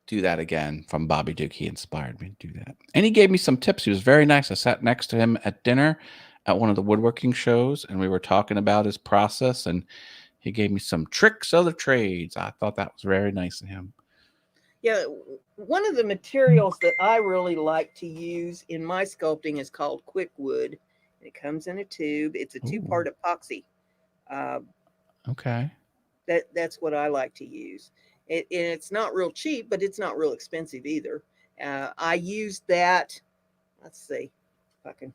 do that again from Bobby Duke. He inspired me to do that. And he gave me some tips. He was very nice. I sat next to him at dinner at one of the woodworking shows, and we were talking about his process, and he gave me some tricks of the trades. I thought that was very nice of him. Yeah, one of the materials that I really like to use in my sculpting is called quick wood. It comes in a tube. It's a two-part epoxy. Okay. That's what I like to use. And it's not real cheap, but it's not real expensive either. I used that. Let's see if I can.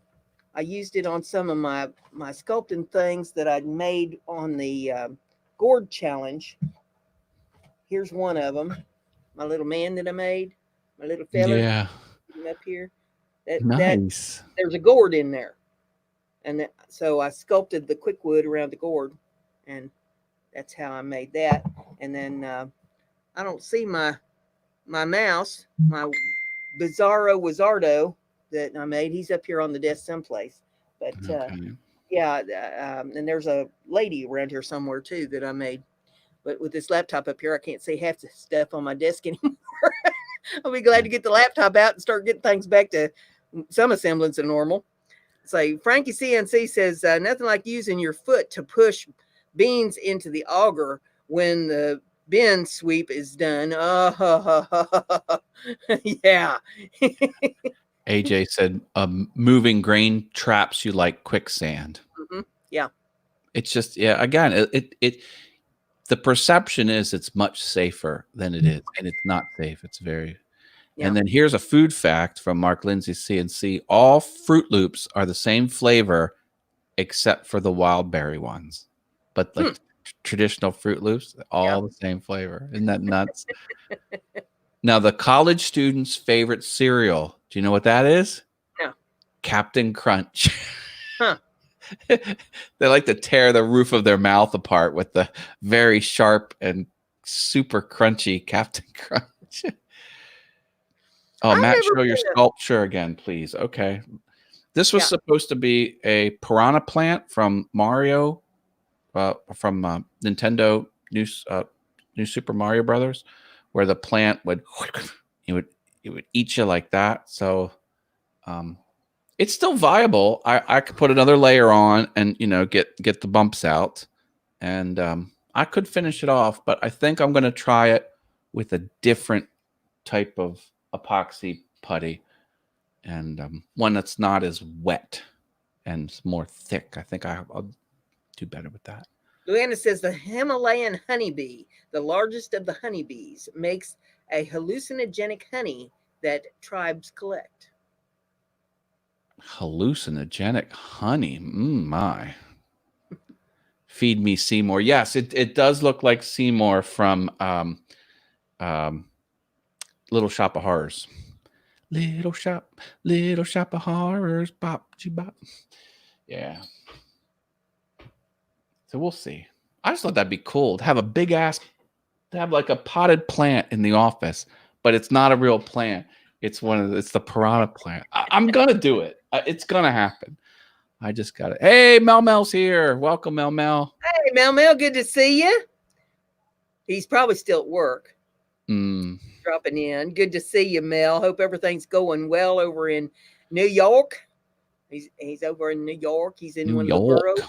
I used it on some of my sculpting things that I'd made on the gourd challenge. Here's one of them. My little man that I made, my little fella. Yeah. Up here. Nice. There's a gourd in there, and so I sculpted the quick wood around the gourd, and that's how I made that. And then I don't see my mouse, my Bizarro Wizardo that I made. He's up here on the desk someplace. But and there's a lady around here somewhere too that I made. But with this laptop up here, I can't see half the stuff on my desk anymore. I'll be glad to get the laptop out and start getting things back to some semblance of normal. So Frankie CNC says, nothing like using your foot to push beans into the auger when the bin sweep is done. Yeah. AJ said, moving grain traps you like quicksand. Yeah. It's just, again, it the perception is it's much safer than it is, and it's not safe. It's very. Yeah. And then here's a food fact from Mark Lindsay CNC. All Fruit Loops are the same flavor except for the wild berry ones. But like traditional Fruit Loops, all the same flavor. Isn't that nuts? Now, the college student's favorite cereal, do you know what that is? No. Captain Crunch. Huh. They like to tear the roof of their mouth apart with the very sharp and super crunchy Captain Crunch. Oh, Matt, show your sculpture again, please. Okay. This was supposed to be a piranha plant from Mario, from Nintendo New Super Mario Brothers, where the plant would it would eat you like that. So it's still viable. I could put another layer on and get the bumps out, and I could finish it off. But I think I'm going to try it with a different type of epoxy putty, and one that's not as wet and more thick. I think I'll do better with that. Luana says the Himalayan honeybee, the largest of the honeybees, makes a hallucinogenic honey that tribes collect. Hallucinogenic honey. My. Feed me Seymour. Yes, it does look like Seymour from Little Shop of Horrors. Little Shop of Horrors. Bop, bop. Yeah. So we'll see. I just thought that'd be cool to have a big ass, to have like a potted plant in the office, but it's not a real plant. It's it's the piranha plant. I'm gonna do it. It's gonna happen. I just got it. Hey, Mel's here. Welcome, Mel. Hey, Mel, good to see you. He's probably still at work. Dropping in. Good to see you, Mel. Hope everything's going well over in New York. He's over in New York. He's in one of the boroughs.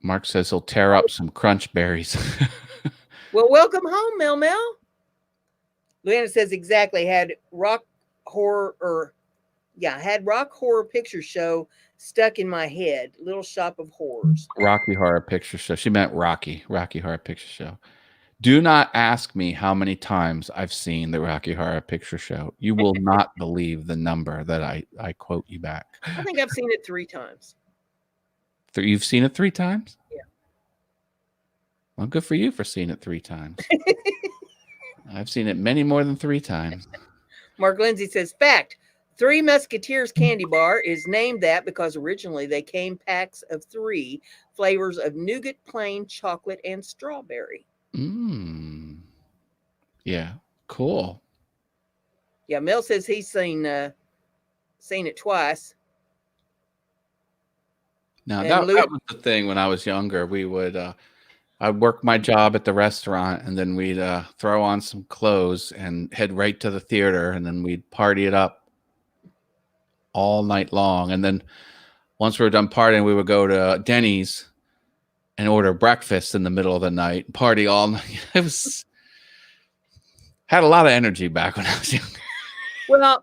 Mark says he'll tear up some crunch berries. Well, welcome home, Mel. Luana says exactly. Had rock horror picture show stuck in my head. Little Shop of Horrors. Rocky Horror Picture Show. She meant Rocky Horror Picture Show. Do not ask me how many times I've seen the Rocky Horror Picture Show. You will not believe the number that I quote you back. I think I've seen it 3 times. You've seen it 3 times? Yeah. Well, good for you for seeing it 3 times. I've seen it many more than 3 times. Mark Lindsay says, fact, 3 Musketeers candy bar is named that because originally they came packs of 3 flavors of nougat, plain, chocolate, and strawberry. Yeah, cool. Yeah, Mel says he's seen it twice. Now that was the thing when I was younger. We would I'd work my job at the restaurant, and then we'd throw on some clothes and head right to the theater, and then we'd party it up all night long. And then once we were done partying, we would go to Denny's and order breakfast in the middle of the night, party all night. It had a lot of energy back when I was younger. Well,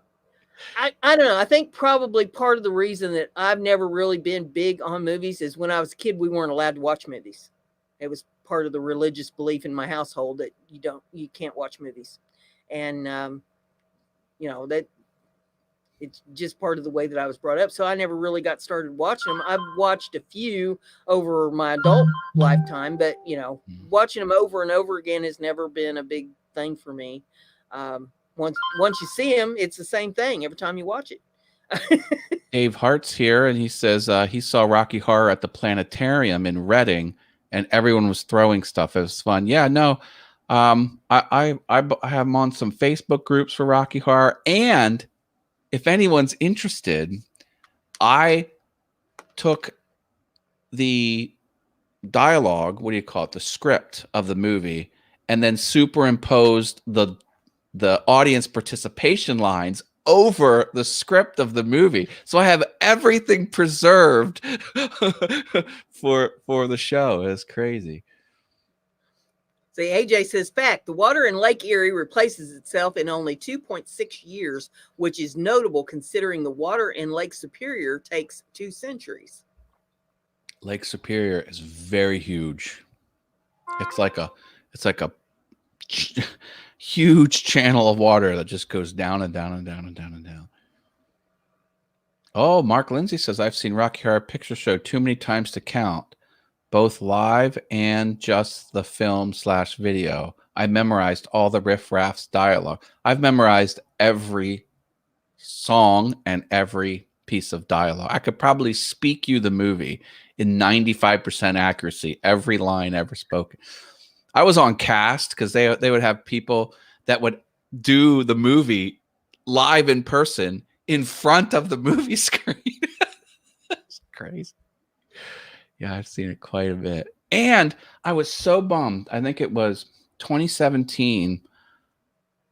I don't know. I think probably part of the reason that I've never really been big on movies is when I was a kid, we weren't allowed to watch movies. It was part of the religious belief in my household that you can't watch movies. And, that it's just part of the way that I was brought up. So I never really got started watching them. I've watched a few over my adult lifetime, but, watching them over and over again has never been a big thing for me. Once you see them, it's the same thing every time you watch it. Dave Hart's here, and he says he saw Rocky Horror at the planetarium in Reading, and everyone was throwing stuff. It was fun. Yeah, no, I have them on some Facebook groups for Rocky Horror, and if anyone's interested, I took the dialogue, what do you call it, the script of the movie, and then superimposed the audience participation lines over the script of the movie. So I have everything preserved for the show. It's crazy. See, AJ says, fact, the water in Lake Erie replaces itself in only 2.6 years, which is notable considering the water in Lake Superior takes 2 centuries. Lake Superior is very huge. It's like a huge channel of water that just goes down and down and down and down and down. Oh, Mark Lindsay says, I've seen Rocky Horror Picture Show too many times to count, both live and just the film/video. I memorized all the riff-raffs dialogue. I've memorized every song and every piece of dialogue. I could probably speak you the movie in 95% accuracy, every line ever spoken. I was on cast because they would have people that would do the movie live in person in front of the movie screen. That's crazy. Yeah, I've seen it quite a bit. And I was so bummed. I think it was 2017,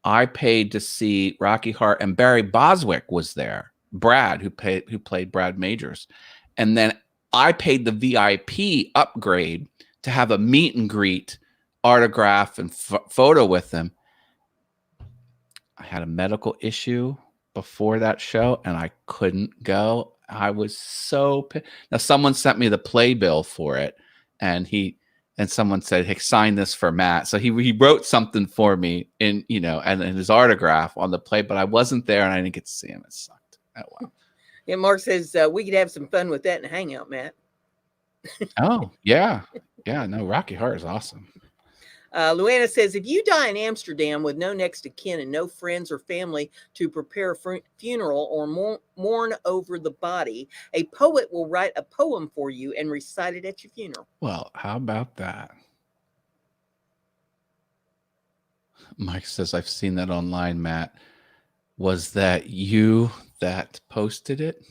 I paid to see Rocky Horror, and Barry Boswick was there. Brad, who played Brad Majors, and then I paid the VIP upgrade to have a meet and greet, autograph, and photo with him. I had a medical issue before that show, and I couldn't go. I was so pissed. Now someone sent me the playbill for it, and someone said, "Hey, sign this for Matt." So he wrote something for me and his autograph on the play, but I wasn't there and I didn't get to see him. It sucked. Oh wow. Yeah, Mark says we could have some fun with that and hang out, Matt. Oh yeah, no, Rocky Horror is awesome. Luana says, if you die in Amsterdam with no next of kin and no friends or family to prepare a funeral or mourn over the body, a poet will write a poem for you and recite it at your funeral. Well, how about that? Mike says, I've seen that online, Matt. Was that you that posted it?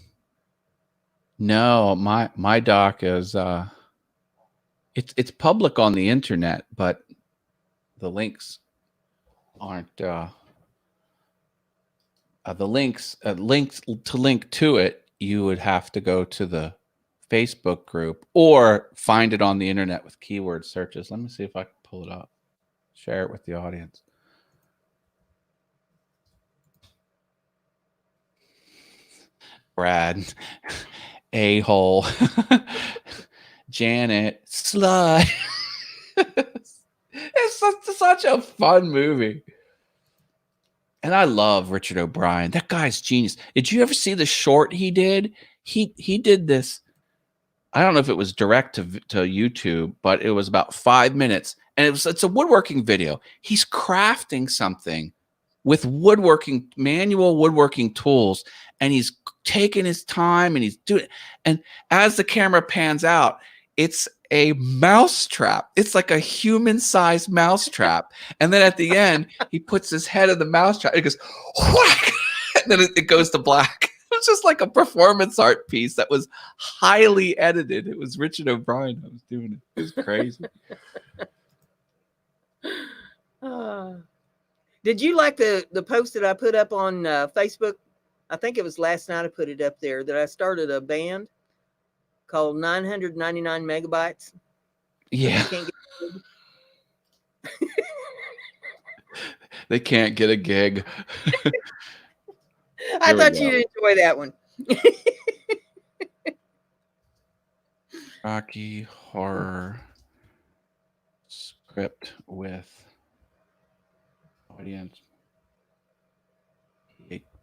No, my doc is it's public on the internet, but the links aren't the links to link to it. You would have to go to the Facebook group or find it on the internet with keyword searches. Let me see if I can pull it up, share it with the audience. Brad, a-hole, Janet, slut. It's such a fun movie. And I love Richard O'Brien. That guy's genius. Did you ever see the short he did? He did this. I don't know if it was direct to YouTube, but it was about 5 minutes. And it's a woodworking video. He's crafting something with manual woodworking tools. And he's taking his time and he's doing it. And as the camera pans out, it's a mouse trap. It's like a human-sized mouse trap. And then at the end, he puts his head in the mouse trap. It goes, whack! And then it goes to black. It was just like a performance art piece that was highly edited. It was Richard O'Brien that was doing it. It was crazy. Did you like the post that I put up on Facebook? I think it was last night I put it up there that I started a band called 999 Megabytes. Yeah. They can't get a gig. I thought you'd enjoy that one. Rocky Horror script with audience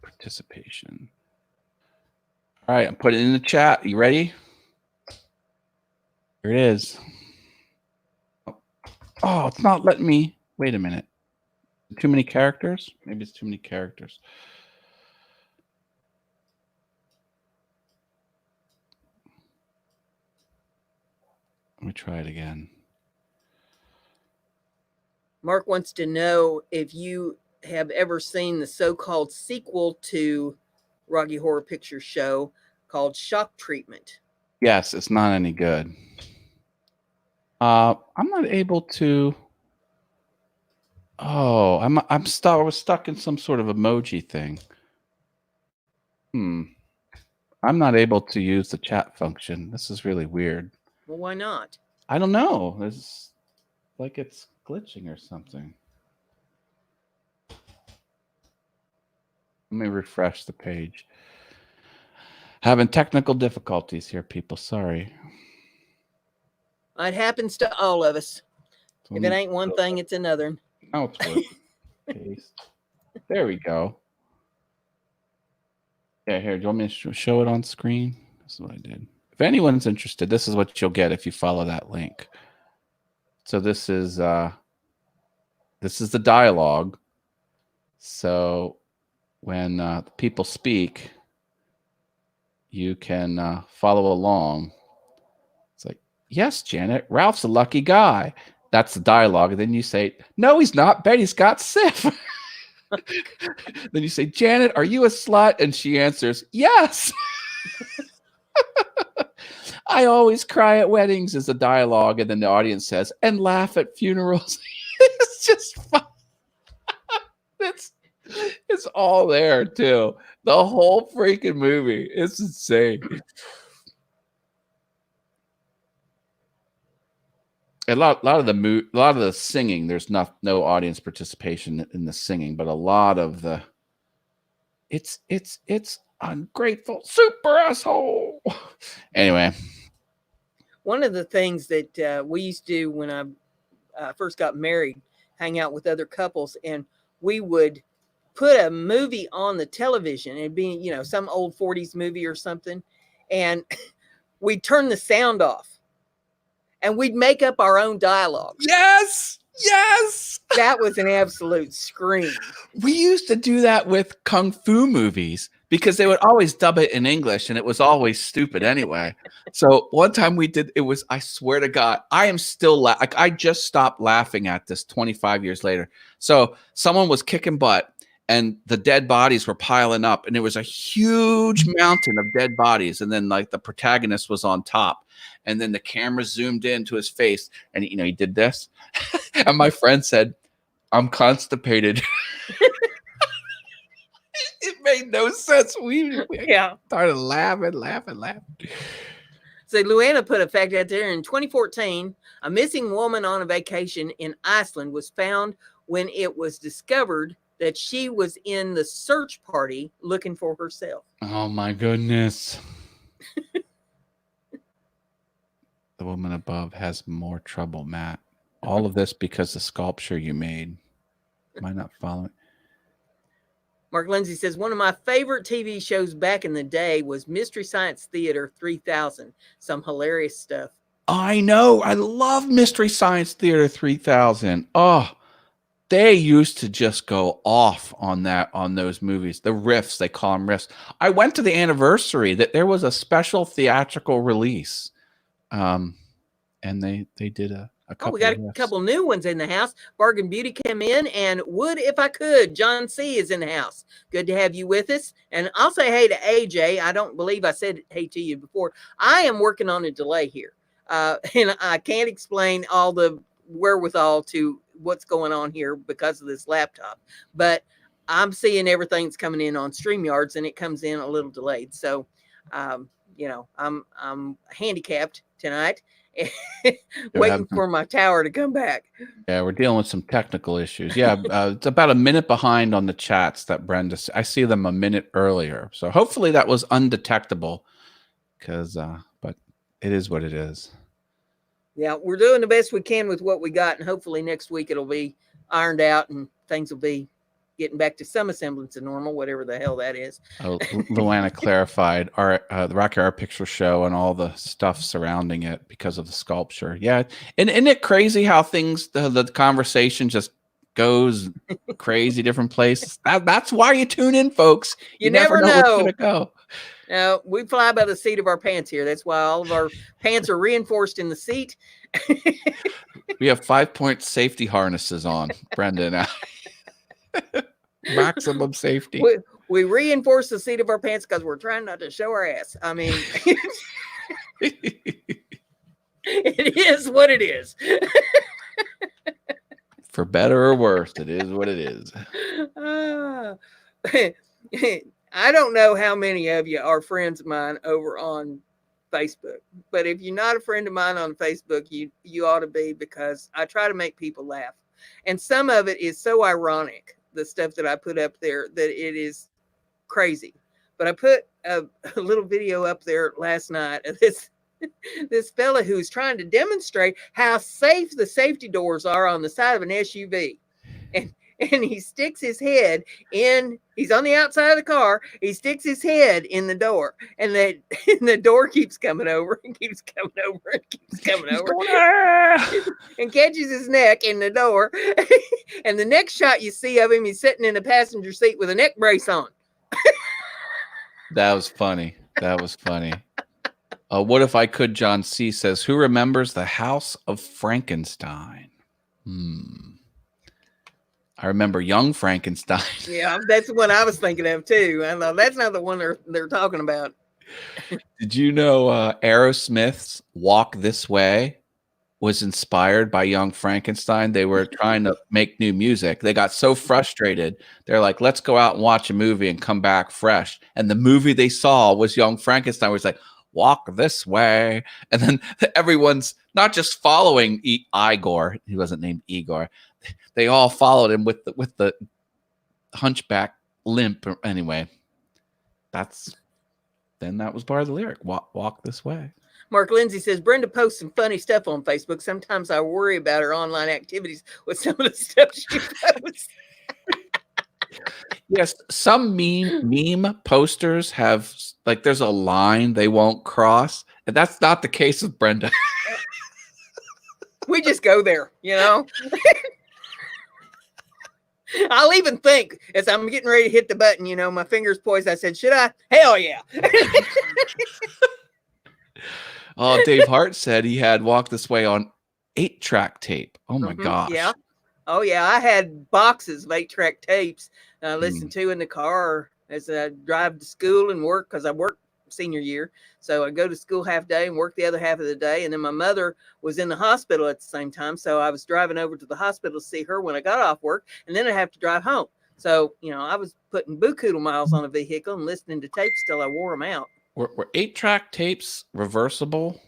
participation. All right, I'm putting it in the chat. You ready? Here it is. Oh, it's not letting me. Wait a minute. Too many characters? Maybe it's too many characters. Let me try it again. Mark wants to know if you have ever seen the so-called sequel to Rocky Horror Picture Show called Shock Treatment. Yes, it's not any good. I'm not able to. Oh, I'm stuck. I was stuck in some sort of emoji thing. I'm not able to use the chat function. This is really weird. Well, why not? I don't know. It's like it's glitching or something. Let me refresh the page. Having technical difficulties here, people. Sorry. It happens to all of us. If it ain't one thing, it's another. Oh, it's working. Paste. There we go. Yeah, here. Do you want me to show it on screen? This is what I did. If anyone's interested, this is what you'll get if you follow that link. So this is the dialogue. So when people speak, you can follow along. It's like, yes, Janet, Ralph's a lucky guy. That's the dialogue. And then you say, no, he's not. Betty's got Sif. Then you say, Janet, are you a slut? And she answers, yes. I always cry at weddings is the dialogue. And then the audience says, and laugh at funerals. It's just fun. It's all there too. The whole freaking movie. It's insane. A lot of the singing. There's no audience participation in the singing, but a lot of the. It's ungrateful super asshole. Anyway, one of the things that we used to do when I first got married, hang out with other couples, and we would put a movie on the television. It'd be, some old 40s movie or something, and we'd turn the sound off and we'd make up our own dialogue. Yes. That was an absolute scream. We used to do that with kung fu movies because they would always dub it in English and it was always stupid anyway. So one time we did, I swear to God, I am still I just stopped laughing at this 25 years later. So someone was kicking butt and the dead bodies were piling up and there was a huge mountain of dead bodies. And then like the protagonist was on top and then the camera zoomed into his face and, he did this. And my friend said, "I'm constipated." It made no sense. We started laughing. So Luana put a fact out there. In 2014, a missing woman on a vacation in Iceland was found when it was discovered that she was in the search party looking for herself. Oh my goodness. The woman above has more trouble, Matt. All of this because the sculpture you made. Am I not following? Mark Lindsay says, one of my favorite TV shows back in the day was Mystery Science Theater 3000. Some hilarious stuff. I know. I love Mystery Science Theater 3000. Oh, they used to just go off on those movies. The riffs, they call them riffs. I went to the anniversary that there was a special theatrical release. And they did a couple. We got a couple new ones in the house. Bargain Beauty came in, and Would If I Could. John C. is in the house. Good to have you with us. And I'll say hey to AJ. I don't believe I said hey to you before. I am working on a delay here. And I can't explain all the wherewithal to what's going on here because of this laptop. But I'm seeing everything that's coming in on StreamYards, and it comes in a little delayed. So, I'm handicapped tonight. Waiting for my tower to come back. Yeah, we're dealing with some technical issues. Yeah, it's about a minute behind on the chats that Brenda. I see them a minute earlier, so hopefully that was undetectable. But it is what it is. Yeah, we're doing the best we can with what we got, and hopefully next week it'll be ironed out and things will be getting back to some semblance of normal, whatever the hell that is. Luana clarified the Rocky Art Picture Show and all the stuff surrounding it because of the sculpture. Yeah, and isn't it crazy how things the conversation just goes crazy different places? That's why you tune in, folks. You never know where it's gonna go. No, we fly by the seat of our pants here. That's why all of our pants are reinforced in the seat. We have 5-point safety harnesses on, Brenda and I. Maximum safety. We reinforce the seat of our pants because we're trying not to show our ass. I mean, it is what it is. For better or worse, it is what it is. I don't know how many of you are friends of mine over on Facebook, but if you're not a friend of mine on Facebook, you ought to be, because I try to make people laugh. And some of it is so ironic, the stuff that I put up there, that it is crazy. But I put a little video up there last night of this fella who's trying to demonstrate how safe the safety doors are on the side of an SUV. And he sticks his head in, he's on the outside of the car, he sticks his head in the door, and the door keeps coming over and keeps coming over and keeps coming over and catches his neck in the door. And the next shot you see of him, he's sitting in the passenger seat with a neck brace on. That was funny. What If I Could, John C. says, who remembers the House of Frankenstein? I remember Young Frankenstein. Yeah, that's what I was thinking of too. I know that's not the one they're talking about. Did you know Aerosmith's Walk This Way was inspired by Young Frankenstein. They were trying to make new music. They got so frustrated. They're like, let's go out and watch a movie and come back fresh. And the movie they saw was Young Frankenstein, where it's like, walk this way. And then everyone's not just following Igor. He wasn't named Igor. They all followed him with the hunchback limp. Anyway, that was part of the lyric. Walk this way. Mark Lindsay says, Brenda posts some funny stuff on Facebook. Sometimes I worry about her online activities with some of the stuff she posts. Yes, some meme posters have, like, there's a line they won't cross. And that's not the case with Brenda. We just go there, you know? I'll even think as I'm getting ready to hit the button, you know, my fingers poised. I said, should I? Hell yeah. Oh, Dave Hart said he had Walk This Way on 8-track tape. Oh my gosh. Yeah. Oh yeah. I had boxes of 8-track tapes I listened to in the car as I drive to school and work, because I work senior year. So I go to school half day and work the other half of the day. And then my mother was in the hospital at the same time. So I was driving over to the hospital to see her when I got off work, and then I have to drive home. So, you know, I was putting buku miles on a vehicle and listening to tapes till I wore them out. Were 8-track tapes reversible?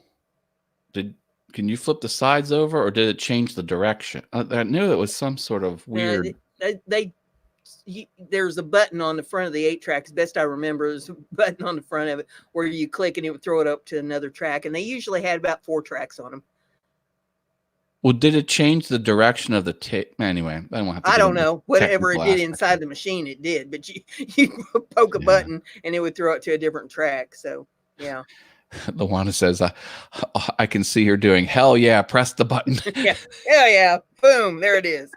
Can you flip the sides over, or did it change the direction? I knew that was some sort of weird. There's a button on the front of the 8-track. As best I remember, there's a button on the front of it where you click and it would throw it up to another track. And they usually had about 4 tracks on them. Well, did it change the direction of the tape? Anyway, I don't know. Whatever it did inside the machine, it did. But you poke a button and it would throw it to a different track. So, yeah. Luana says, I can see her doing, hell yeah, press the button. Yeah. Hell yeah. Boom. There it is.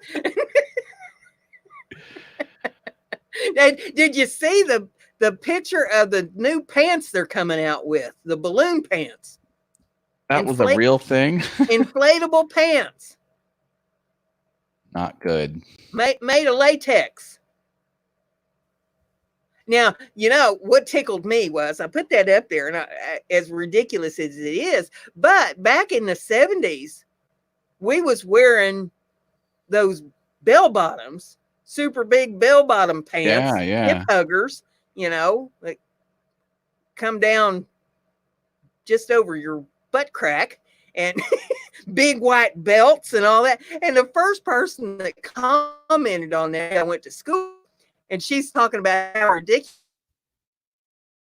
Did you see the picture of the new pants they're coming out with? The balloon pants. That was a real thing? Inflatable pants. Not good. Made of latex. Now, you know, what tickled me was I put that up there, and as ridiculous as it is, but back in the 70s, we was wearing those bell bottoms, super big bell bottom pants, hip huggers, you know, like come down just over your butt crack, and big white belts and all that. And the first person that commented on that, I went to school, and she's talking about how ridiculous.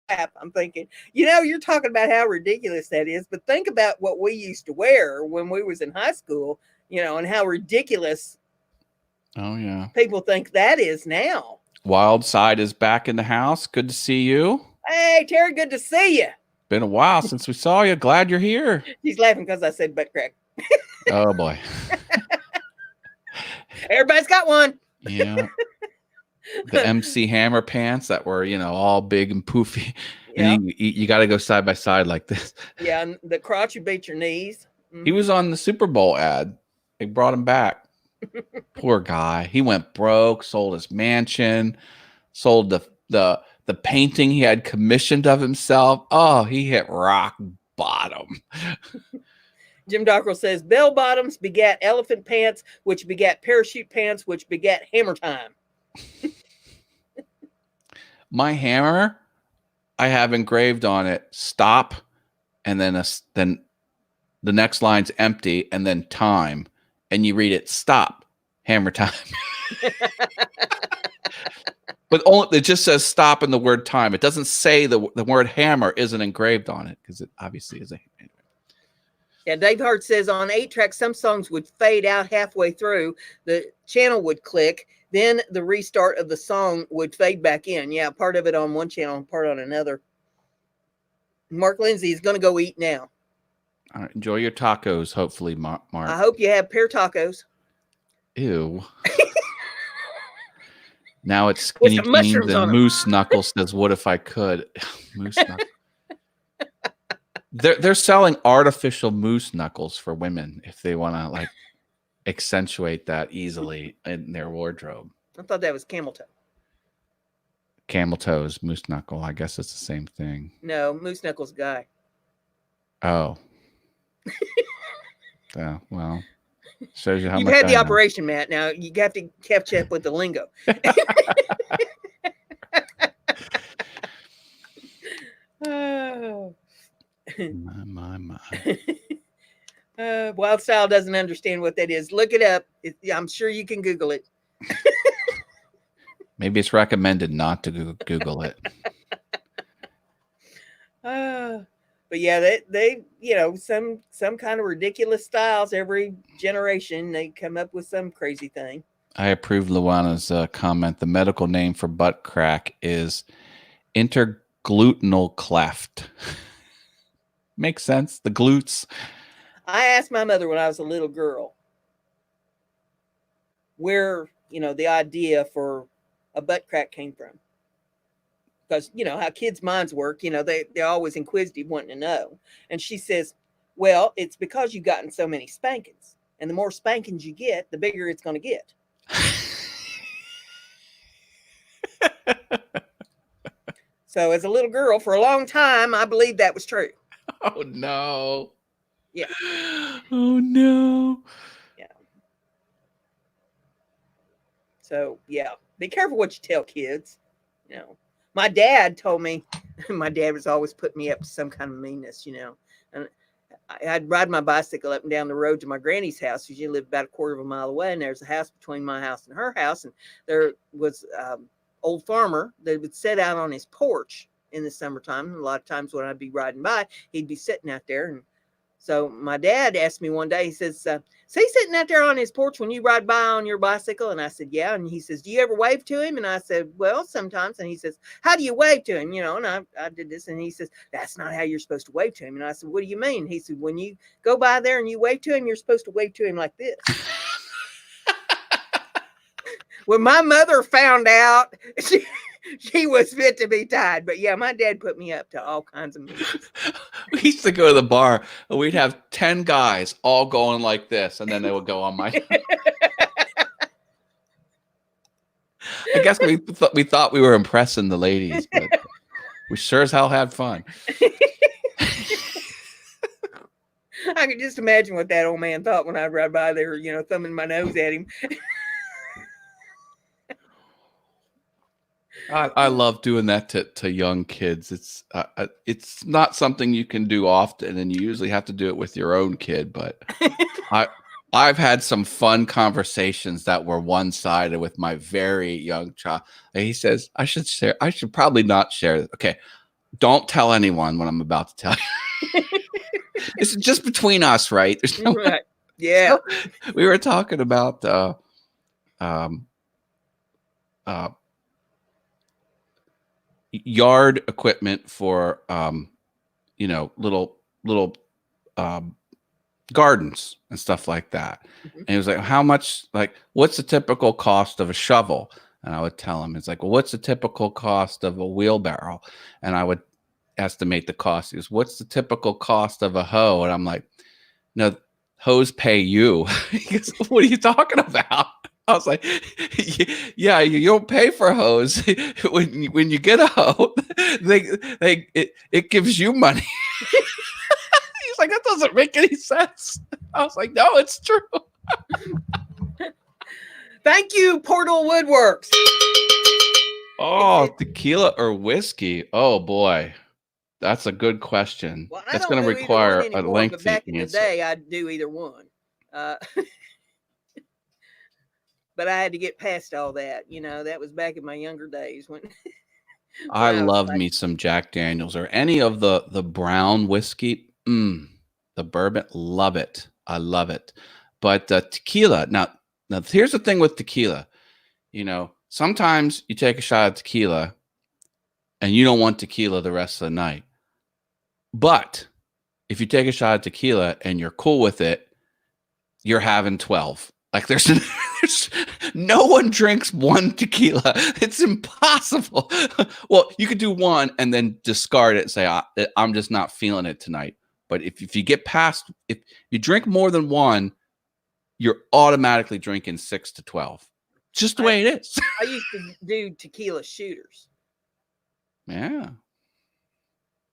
I'm thinking, you know, you're talking about how ridiculous that is, but think about what we used to wear when we was in high school, you know, and how ridiculous. Oh yeah, people think that is now. Wild Side is back in the house. Good to see you. Hey, Terry, good to see you. Been a while since we saw you. Glad you're here. He's laughing because I said butt crack. Oh boy. Everybody's got one. Yeah. The MC Hammer pants that were, you know, all big and poofy. Yeah. And you got to go side by side like this. Yeah, and the crotch would beat your knees. Mm-hmm. He was on the Super Bowl ad. They brought him back. Poor guy. He went broke, sold his mansion, sold the painting he had commissioned of himself. Oh, he hit rock bottom. Jim Dockrell says, bell bottoms begat elephant pants, which begat parachute pants, which begat hammer time. My hammer, I have engraved on it, stop, and then the next line's empty, and then time. And you read it, stop, hammer time. But it just says stop in the word time. It doesn't say the word hammer isn't engraved on it, because it obviously is a hammer. Yeah, Dave Hart says on 8-track, some songs would fade out halfway through. The channel would click. Then the restart of the song would fade back in. Yeah, part of it on one channel, part on another. Mark Lindsay is going to go eat now. All right, enjoy your tacos, hopefully, Mark. I hope you have pear tacos. Ew. Now it's skinny jeans and Moose Knuckles says, what if I could? Moose Knuckles. They're selling artificial moose knuckles for women if they want to like accentuate that easily in their wardrobe. I thought that was camel toe. Camel toes, moose knuckle. I guess it's the same thing. No, moose knuckles guy. Oh. Yeah, well, shows you how You've much had I the know. operation, Matt. Now you have to catch up with the lingo. Oh. My. Wild Style doesn't understand what that is. Look it up. I'm sure you can Google it. Maybe it's recommended not to Google it. But yeah, they some kind of ridiculous styles every generation. They come up with some crazy thing. I approve Luana's comment. The medical name for butt crack is intergluteal cleft. Makes sense. The glutes. I asked my mother when I was a little girl where the idea for a butt crack came from, because how kids' minds work. They're always inquisitive, wanting to know. And she says, "Well, it's because you've gotten so many spankings, and the more spankings you get, the bigger it's going to get." So, as a little girl, for a long time, I believed that was true. Oh no! Yeah. Oh no! Yeah. So yeah, be careful what you tell kids. My dad told me. My dad was always putting me up to some kind of meanness. And I'd ride my bicycle up and down the road to my granny's house. She lived about a quarter of a mile away, and there's a house between my house and her house. And there was old farmer that would sit out on his porch in the summertime. A lot of times when I'd be riding by, he'd be sitting out there. And so my dad asked me one day, he says, "So he's sitting out there on his porch when you ride by on your bicycle?" And I said, "Yeah." And he says, "Do you ever wave to him?" And I said, "Well, sometimes." And he says, "How do you wave to him?" And I did this. And he says, "That's not how you're supposed to wave to him." And I said, "What do you mean?" He said, "When you go by there and you wave to him, you're supposed to wave to him like this." When my mother found out, she was fit to be tied. But yeah, my dad put me up to all kinds of movies. We used to go to the bar and we'd have 10 guys all going like this, and then they would go on my. I guess we thought we were impressing the ladies, but we sure as hell had fun. I could just imagine what that old man thought when I'd ride by there, thumbing my nose at him. I love doing that to young kids. It's not something you can do often, and you usually have to do it with your own kid. But I've had some fun conversations that were one-sided with my very young child. And he says, I should probably not share this. Okay, don't tell anyone what I'm about to tell you. It's just between us, right? There's no right. Yeah. So we were talking about yard equipment for little gardens and stuff like that. Mm-hmm. And he was like, how much, like, what's the typical cost of a shovel? And I would tell him, it's like, well, what's the typical cost of a wheelbarrow? And I would estimate the cost. He goes, what's the typical cost of a hoe? And I'm like, no, hoes pay you. He goes, what are you talking about? I was like, yeah, you don't pay for hose. When you get a hoe, it gives you money. He's like, that doesn't make any sense. I was like, no, it's true. Thank you, Portal Woodworks. Oh, tequila or whiskey? Oh boy, that's a good question. Well, that's going to require a lengthy but back in answer. the day, I'd do either one. But I had to get past all that. That was back in my younger days when I love me some Jack Daniels or any of the brown whiskey. The bourbon, love it. I love it. But tequila, now here's the thing with tequila. Sometimes you take a shot of tequila and you don't want tequila the rest of the night. But if you take a shot of tequila and you're cool with it, you're having 12. Like there's no one drinks one tequila. It's impossible. Well, you could do one and then discard it and say, I'm just not feeling it tonight. But if you get past, if you drink more than one, you're automatically drinking 6 to 12. Just the way it is. I used to do tequila shooters. Yeah.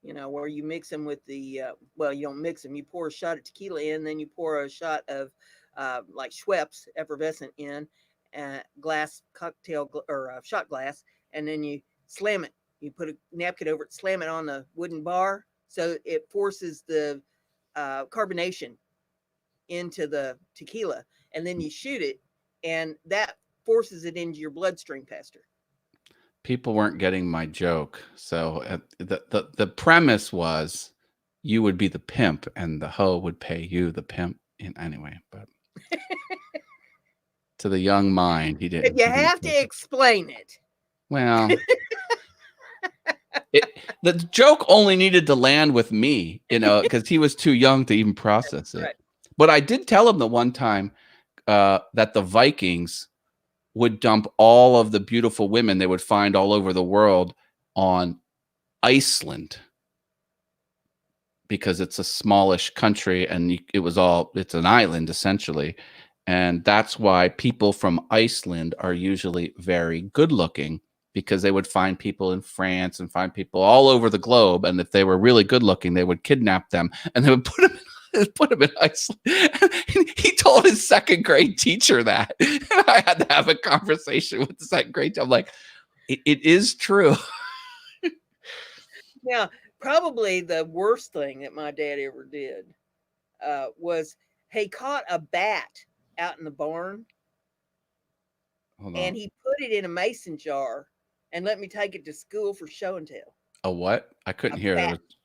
where you mix them with the, well, you don't mix them. You pour a shot of tequila in, then you pour a shot of like Schweppes effervescent in, glass cocktail or shot glass, and then you slam it. You put a napkin over it, slam it on the wooden bar, so it forces the carbonation into the tequila, and then you shoot it, and that forces it into your bloodstream faster. People weren't getting my joke. So the premise was you would be the pimp and the hoe would pay you, the pimp. Anyway, but to the young mind, he If didn't. you He didn't have take to it. explain it, Well, the joke only needed to land with me, because he was too young to even process it. right? But I did tell him the one time that the Vikings would dump all of the beautiful women they would find all over the world on Iceland, because it's a smallish country and it's an island essentially. And that's why people from Iceland are usually very good looking, because they would find people in France and find people all over the globe. And if they were really good looking, they would kidnap them and they would put him in Iceland. He told his second grade teacher that. And I had to have a conversation with the second grade teacher. I'm like, it is true. Now, probably the worst thing that my dad ever did was he caught a bat out in the barn, Hold and on. he put it in a mason jar and let me take it to school for show and tell. A what? I A couldn't hear. There bat, was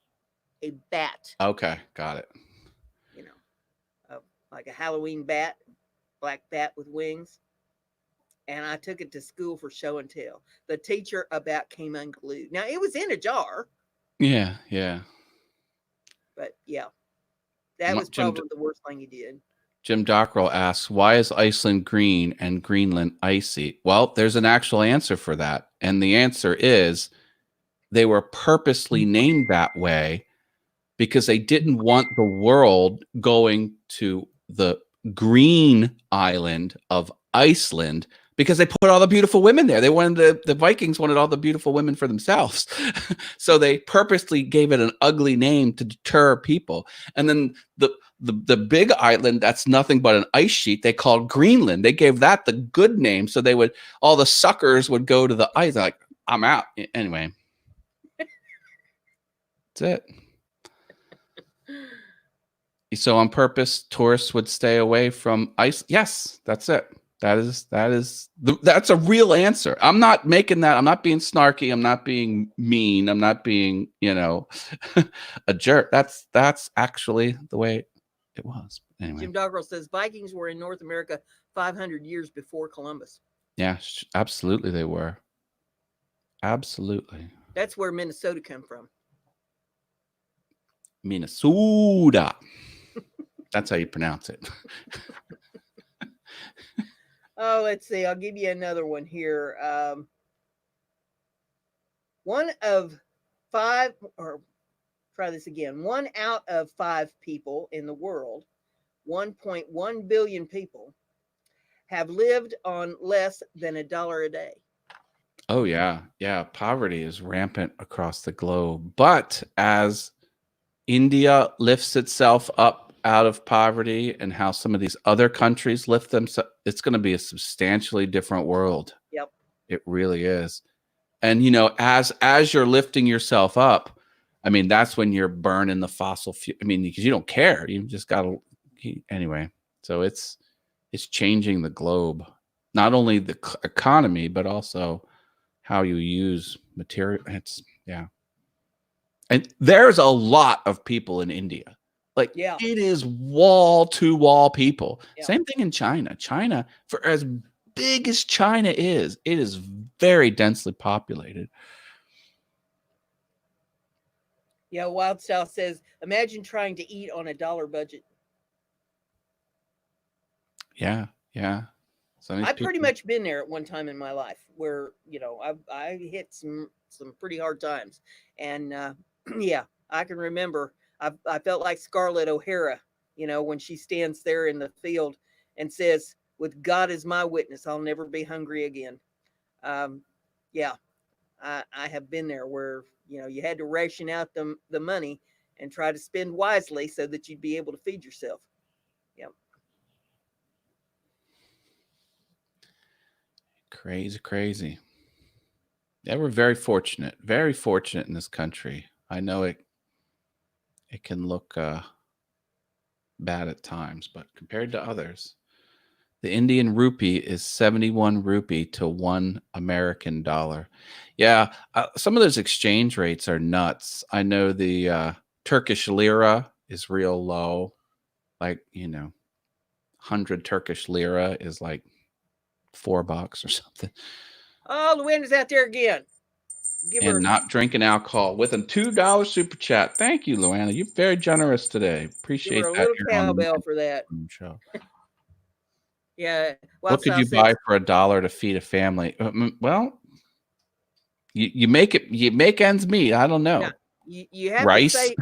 a bat, okay, got it. you know, like a Halloween bat, black bat with wings. And I took it to school for show and tell. The teacher about came unglued. Now it was in a jar, Yeah, yeah. but yeah, that was Jim probably the worst thing he did. Jim Dockrell asks, why is Iceland green and Greenland icy? Well, there's an actual answer for that. And the answer is they were purposely named that way because they didn't want the world going to the green island of Iceland, because they put all the beautiful women there. They wanted the Vikings wanted all the beautiful women for themselves. So they purposely gave it an ugly name to deter people. And then the big island that's nothing but an ice sheet, they called Greenland. They gave that the good name. So all the suckers would go to the ice. They're like, I'm out. Anyway. That's it. So on purpose, tourists would stay away from ice. Yes, that's it. That's a real answer. I'm not making that. I'm not being snarky. I'm not being mean. I'm not being, a jerk. That's actually the way it was. Anyway. Jim Doggerel says Vikings were in North America 500 years before Columbus. Yeah, absolutely they were. Absolutely. That's where Minnesota come from. Minnesota. That's how you pronounce it. Oh, let's see. I'll give you another one here. One of five, or try this again. 1 out of 5 people in the world, 1.1 billion people, have lived on less than $1 a day. Oh, yeah. Yeah. Poverty is rampant across the globe. But as India lifts itself up out of poverty and how some of these other countries lift themselves, it's going to be a substantially different world. Yep. It really is. And, as you're lifting yourself up, I mean, that's when you're burning the fossil fuel. I mean, because you don't care. You just got to, anyway. So it's changing the globe, not only the economy, but also how you use material. Yeah. And there's a lot of people in India. Like, yeah. It is wall to wall people. Yeah. Same thing in China. China, for as big as China is, it is very densely populated. Yeah, Wild Style says, imagine trying to eat on $1 budget. Yeah, yeah. I've pretty much been there at one time in my life where, I hit some pretty hard times. And yeah, I can remember I felt like Scarlett O'Hara, when she stands there in the field and says, with God as my witness, I'll never be hungry again. Yeah, I have been there where, You had to ration out the money and try to spend wisely so that you'd be able to feed yourself. Yep. Crazy, crazy. Yeah, we're very fortunate in this country. I know it can look bad at times, but compared to others, the Indian rupee is 71 rupee to $1 American. Yeah, some of those exchange rates are nuts. I know the Turkish lira is real low. Like, 100 Turkish lira is like $4 or something. Oh, Luanna's out there again. Give her And not drinking alcohol with a $2 super chat. Thank you, Luana. You're very generous today. give Appreciate her a that little here on cowbell for that. the show. Yeah. What could you Wildstyle buy says, for $1 to feed a family? Well, you make ends meet. I don't yeah, know. you have to Rice, save.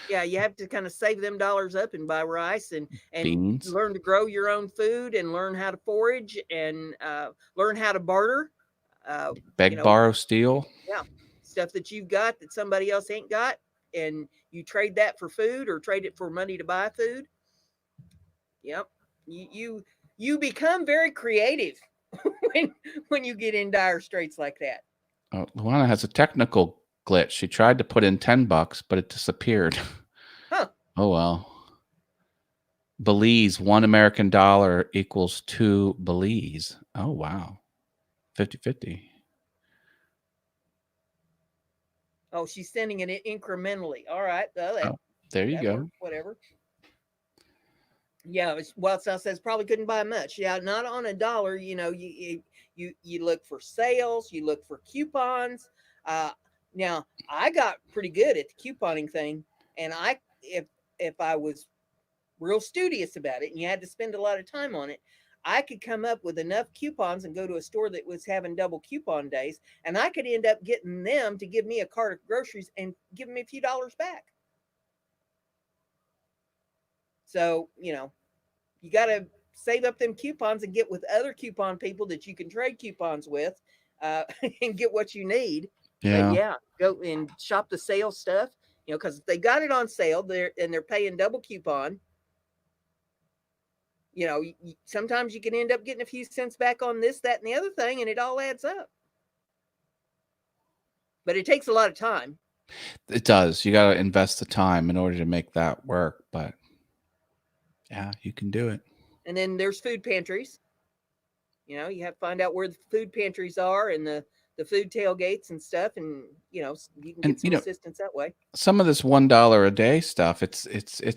Yeah, you have to kind of save them dollars up and buy rice and beans, learn to grow your own food and learn how to forage and learn how to barter. You beg, know, borrow, steal. yeah, stuff that you've got that somebody else ain't got, and you trade that for food or trade it for money to buy food. Yep, you become very creative when when you get in dire straits like that. Oh, Luana has a technical glitch. She tried to put in $10, but it disappeared. Huh. Oh well. Belize, $1 American equals 2 Belize. Oh wow. 50-50. Oh, she's sending it incrementally. All right. Well, Oh, there you that go. works. Whatever. Yeah. Wild South says probably couldn't buy much. Yeah, not on a dollar. You look for sales. You look for coupons. Uh, Now I got pretty good at the couponing thing, and if I was real studious about it and you had to spend a lot of time on it, I could come up with enough coupons and go to a store that was having double coupon days, and I could end up getting them to give me a cart of groceries and give me a few dollars back. So, you got to save up them coupons and get with other coupon people that you can trade coupons with and get what you need. But Yeah. yeah, go and shop the sale stuff, because they got it on sale they're paying double coupon. Sometimes you can end up getting a few cents back on this, that, and the other thing, and it all adds up. But it takes a lot of time. It does. You got to invest the time in order to make that work, but yeah, you can do it. And then there's food pantries. You have to find out where the food pantries are and the food tailgates and stuff, and you can And get some assistance that way. some of this $1 a day stuff, it's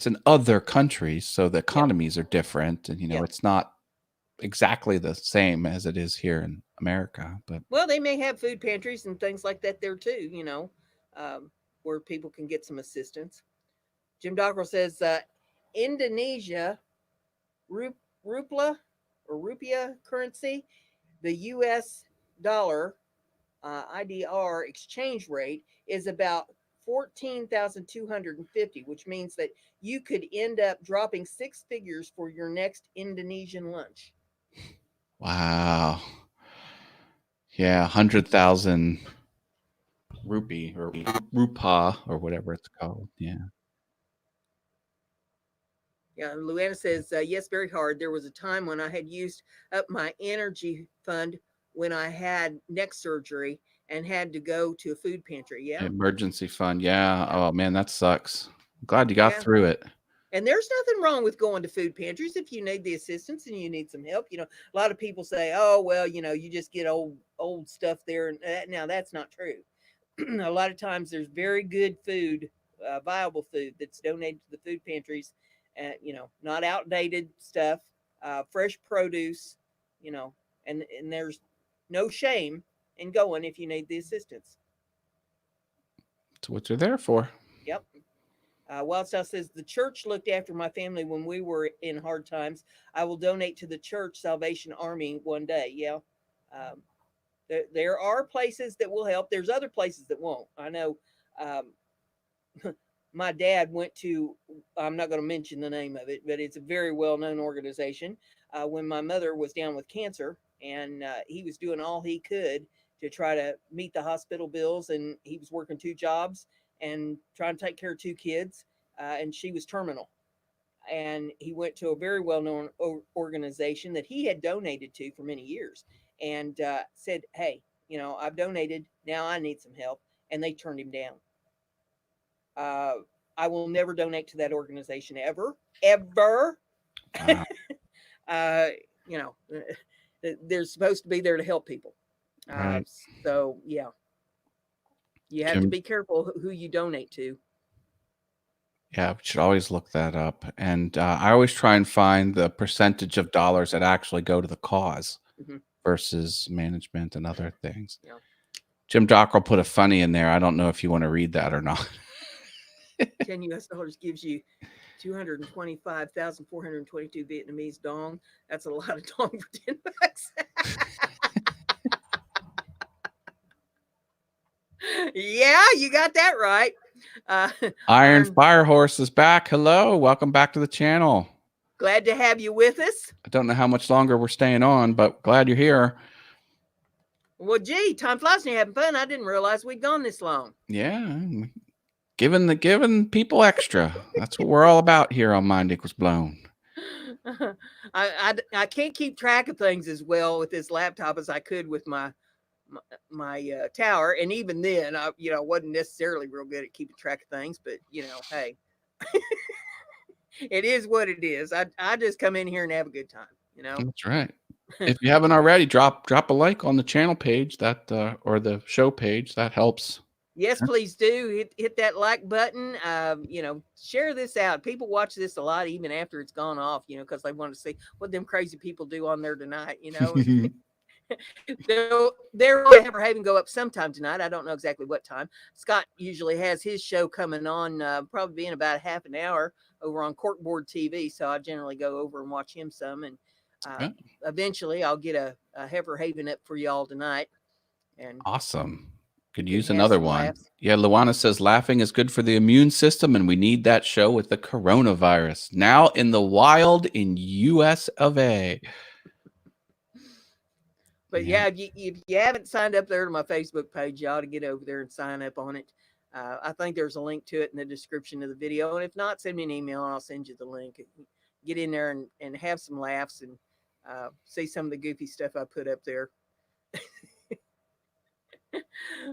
in other countries, so the Yeah, economies are different, and yeah. it's not exactly the same as it is here in America. But Well, they may have food pantries and things like that there too. Where people can get some assistance. Jim Dockrell says Indonesia rupla or rupia currency, the U.S. dollar IDR exchange rate is about 14,250, which means that you could end up dropping six figures for your next Indonesian lunch. wow, yeah, 100,000 rupee or rupa or whatever it's called. Yeah, Yeah, Luana says, yes, very hard. There was a time when I had used up my energy fund when I had neck surgery and had to go to a food pantry. Yeah. emergency fund. Yeah. Yeah. Oh man, that sucks. I'm glad you got Yeah. through it. And there's nothing wrong with going to food pantries if you need the assistance and you need some help. A lot of people say, "Oh, well, you just get old stuff there." And now that's not true. A lot of times there's very good food, viable food that's donated to the food pantries. Not outdated stuff, fresh produce. You know, and there's no shame in going if you need the assistance. That's what you're there for. Yep. Wildstyle says the church looked after my family when we were in hard times. I will donate to the church Salvation Army one day. Yeah. Um, there are places that will help. There's other places that won't. I know. Um, my dad went to. I'm not going to mention the name of it, but it's a very well-known organization. When my mother was down with cancer, and he was doing all he could to try to meet the hospital bills, and he was working 2 jobs and trying to take care of 2 kids, and she was terminal. And he went to a very well-known organization that he had donated to for many years, and said, "Hey, I've donated. Now I need some help," and they turned him down. Uh, I will never donate to that organization ever, ever. Wow. uh, you know, they're supposed to be there to help people. Right. So yeah, you have to Jim, be careful who you donate to. yeah, we should always look that up. And I always try and find the percentage of dollars that actually go to the cause Mm-hmm. versus management and other things. Yeah. Jim Dockrell put a funny in there. I don't know if you want to read that or not. $10 gives you 225,422 Vietnamese dong. That's a lot of dong for $10. Yeah, you got that right. Iron Fire Horse is back. Hello. Welcome back to the channel. Glad to have you with us. I don't know how much longer we're staying on, but glad you're here. Well, gee, time flies when you're having fun. I didn't realize we'd gone this long. Yeah. Giving people extra. That's what we're all about here on Mind Equals Blown. I can't keep track of things as well with this laptop as I could with my tower, and even then, I wasn't necessarily real good at keeping track of things. But hey, it is what it is. I just come in here and have a good time. That's right. If you haven't already, drop a like on the channel page that or the show page. That helps. Yes, please do hit that like button. Share this out. People watch this a lot even after it's gone off. Because they want to see what them crazy people do on there tonight. They'll have Haven go up sometime tonight. I don't know exactly what time. Scott usually has his show coming on, probably in about half an hour over on Corkboard TV. So I generally go over and watch him some, and eventually I'll get a Heifer Haven up for y'all tonight. And awesome. Could use another one. Laughs. Yeah, Luana says laughing is good for the immune system, and we need that show with the coronavirus. Now in the wild in US of A. But yeah, if you haven't signed up there to my Facebook page, you ought to get over there and sign up on it. I think there's a link to it in the description of the video. And if not, send me an email and I'll send you the link. Get in there and have some laughs and see some of the goofy stuff I put up there.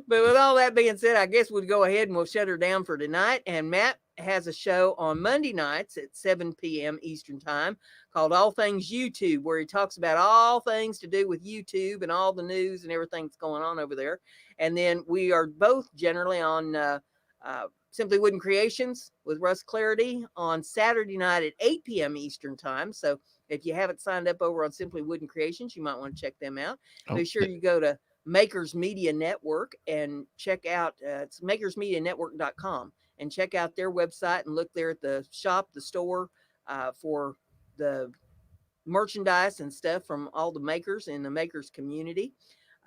But with all that being said, I guess we'll go ahead and we'll shut her down for tonight. And Matt has a show on Monday nights at 7 p.m. Eastern time called All Things YouTube, where he talks about all things to do with YouTube and all the news and everything that's going on over there. And then we are both generally on Simply Wooden Creations with Russ Clarity on Saturday night at 8 p.m. Eastern time. So if you haven't signed up over on Simply Wooden Creations, you might want to check them out. Be sure you go to Makers Media Network and check out it's makersmedianetwork.com and check out their website and look there at the shop, the store, for the merchandise and stuff from all the makers in the makers community.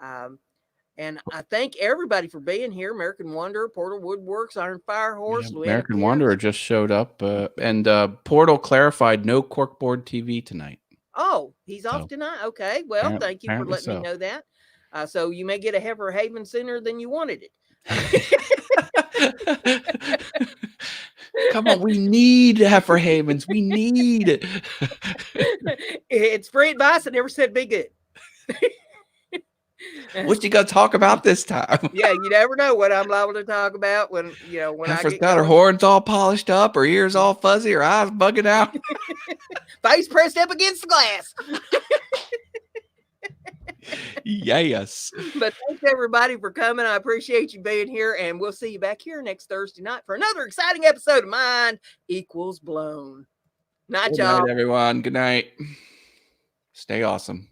And I thank everybody for being here. American Wonder, Portal Woodworks, Iron Fire Horse, American Wanderer just showed up, and Portal clarified no corkboard TV tonight. Oh, he's off tonight. Okay, well, thank you for letting me know that. So you may get a Heifer Haven sooner than you wanted it. Come on, we need Heifer Havens. We need it. It's free advice. I never said be good. What you gonna talk about this time? Yeah, you never know what I'm liable to talk about when Heifer's got her horns all polished up, her ears all fuzzy, her eyes bugging out, face pressed up against the glass. Yes. But thanks everybody for coming. I appreciate you being here, and we'll see you back here next Thursday night for another exciting episode of Mind Equals Blown. Night, y'all. Good night, everyone. Good night. Stay awesome.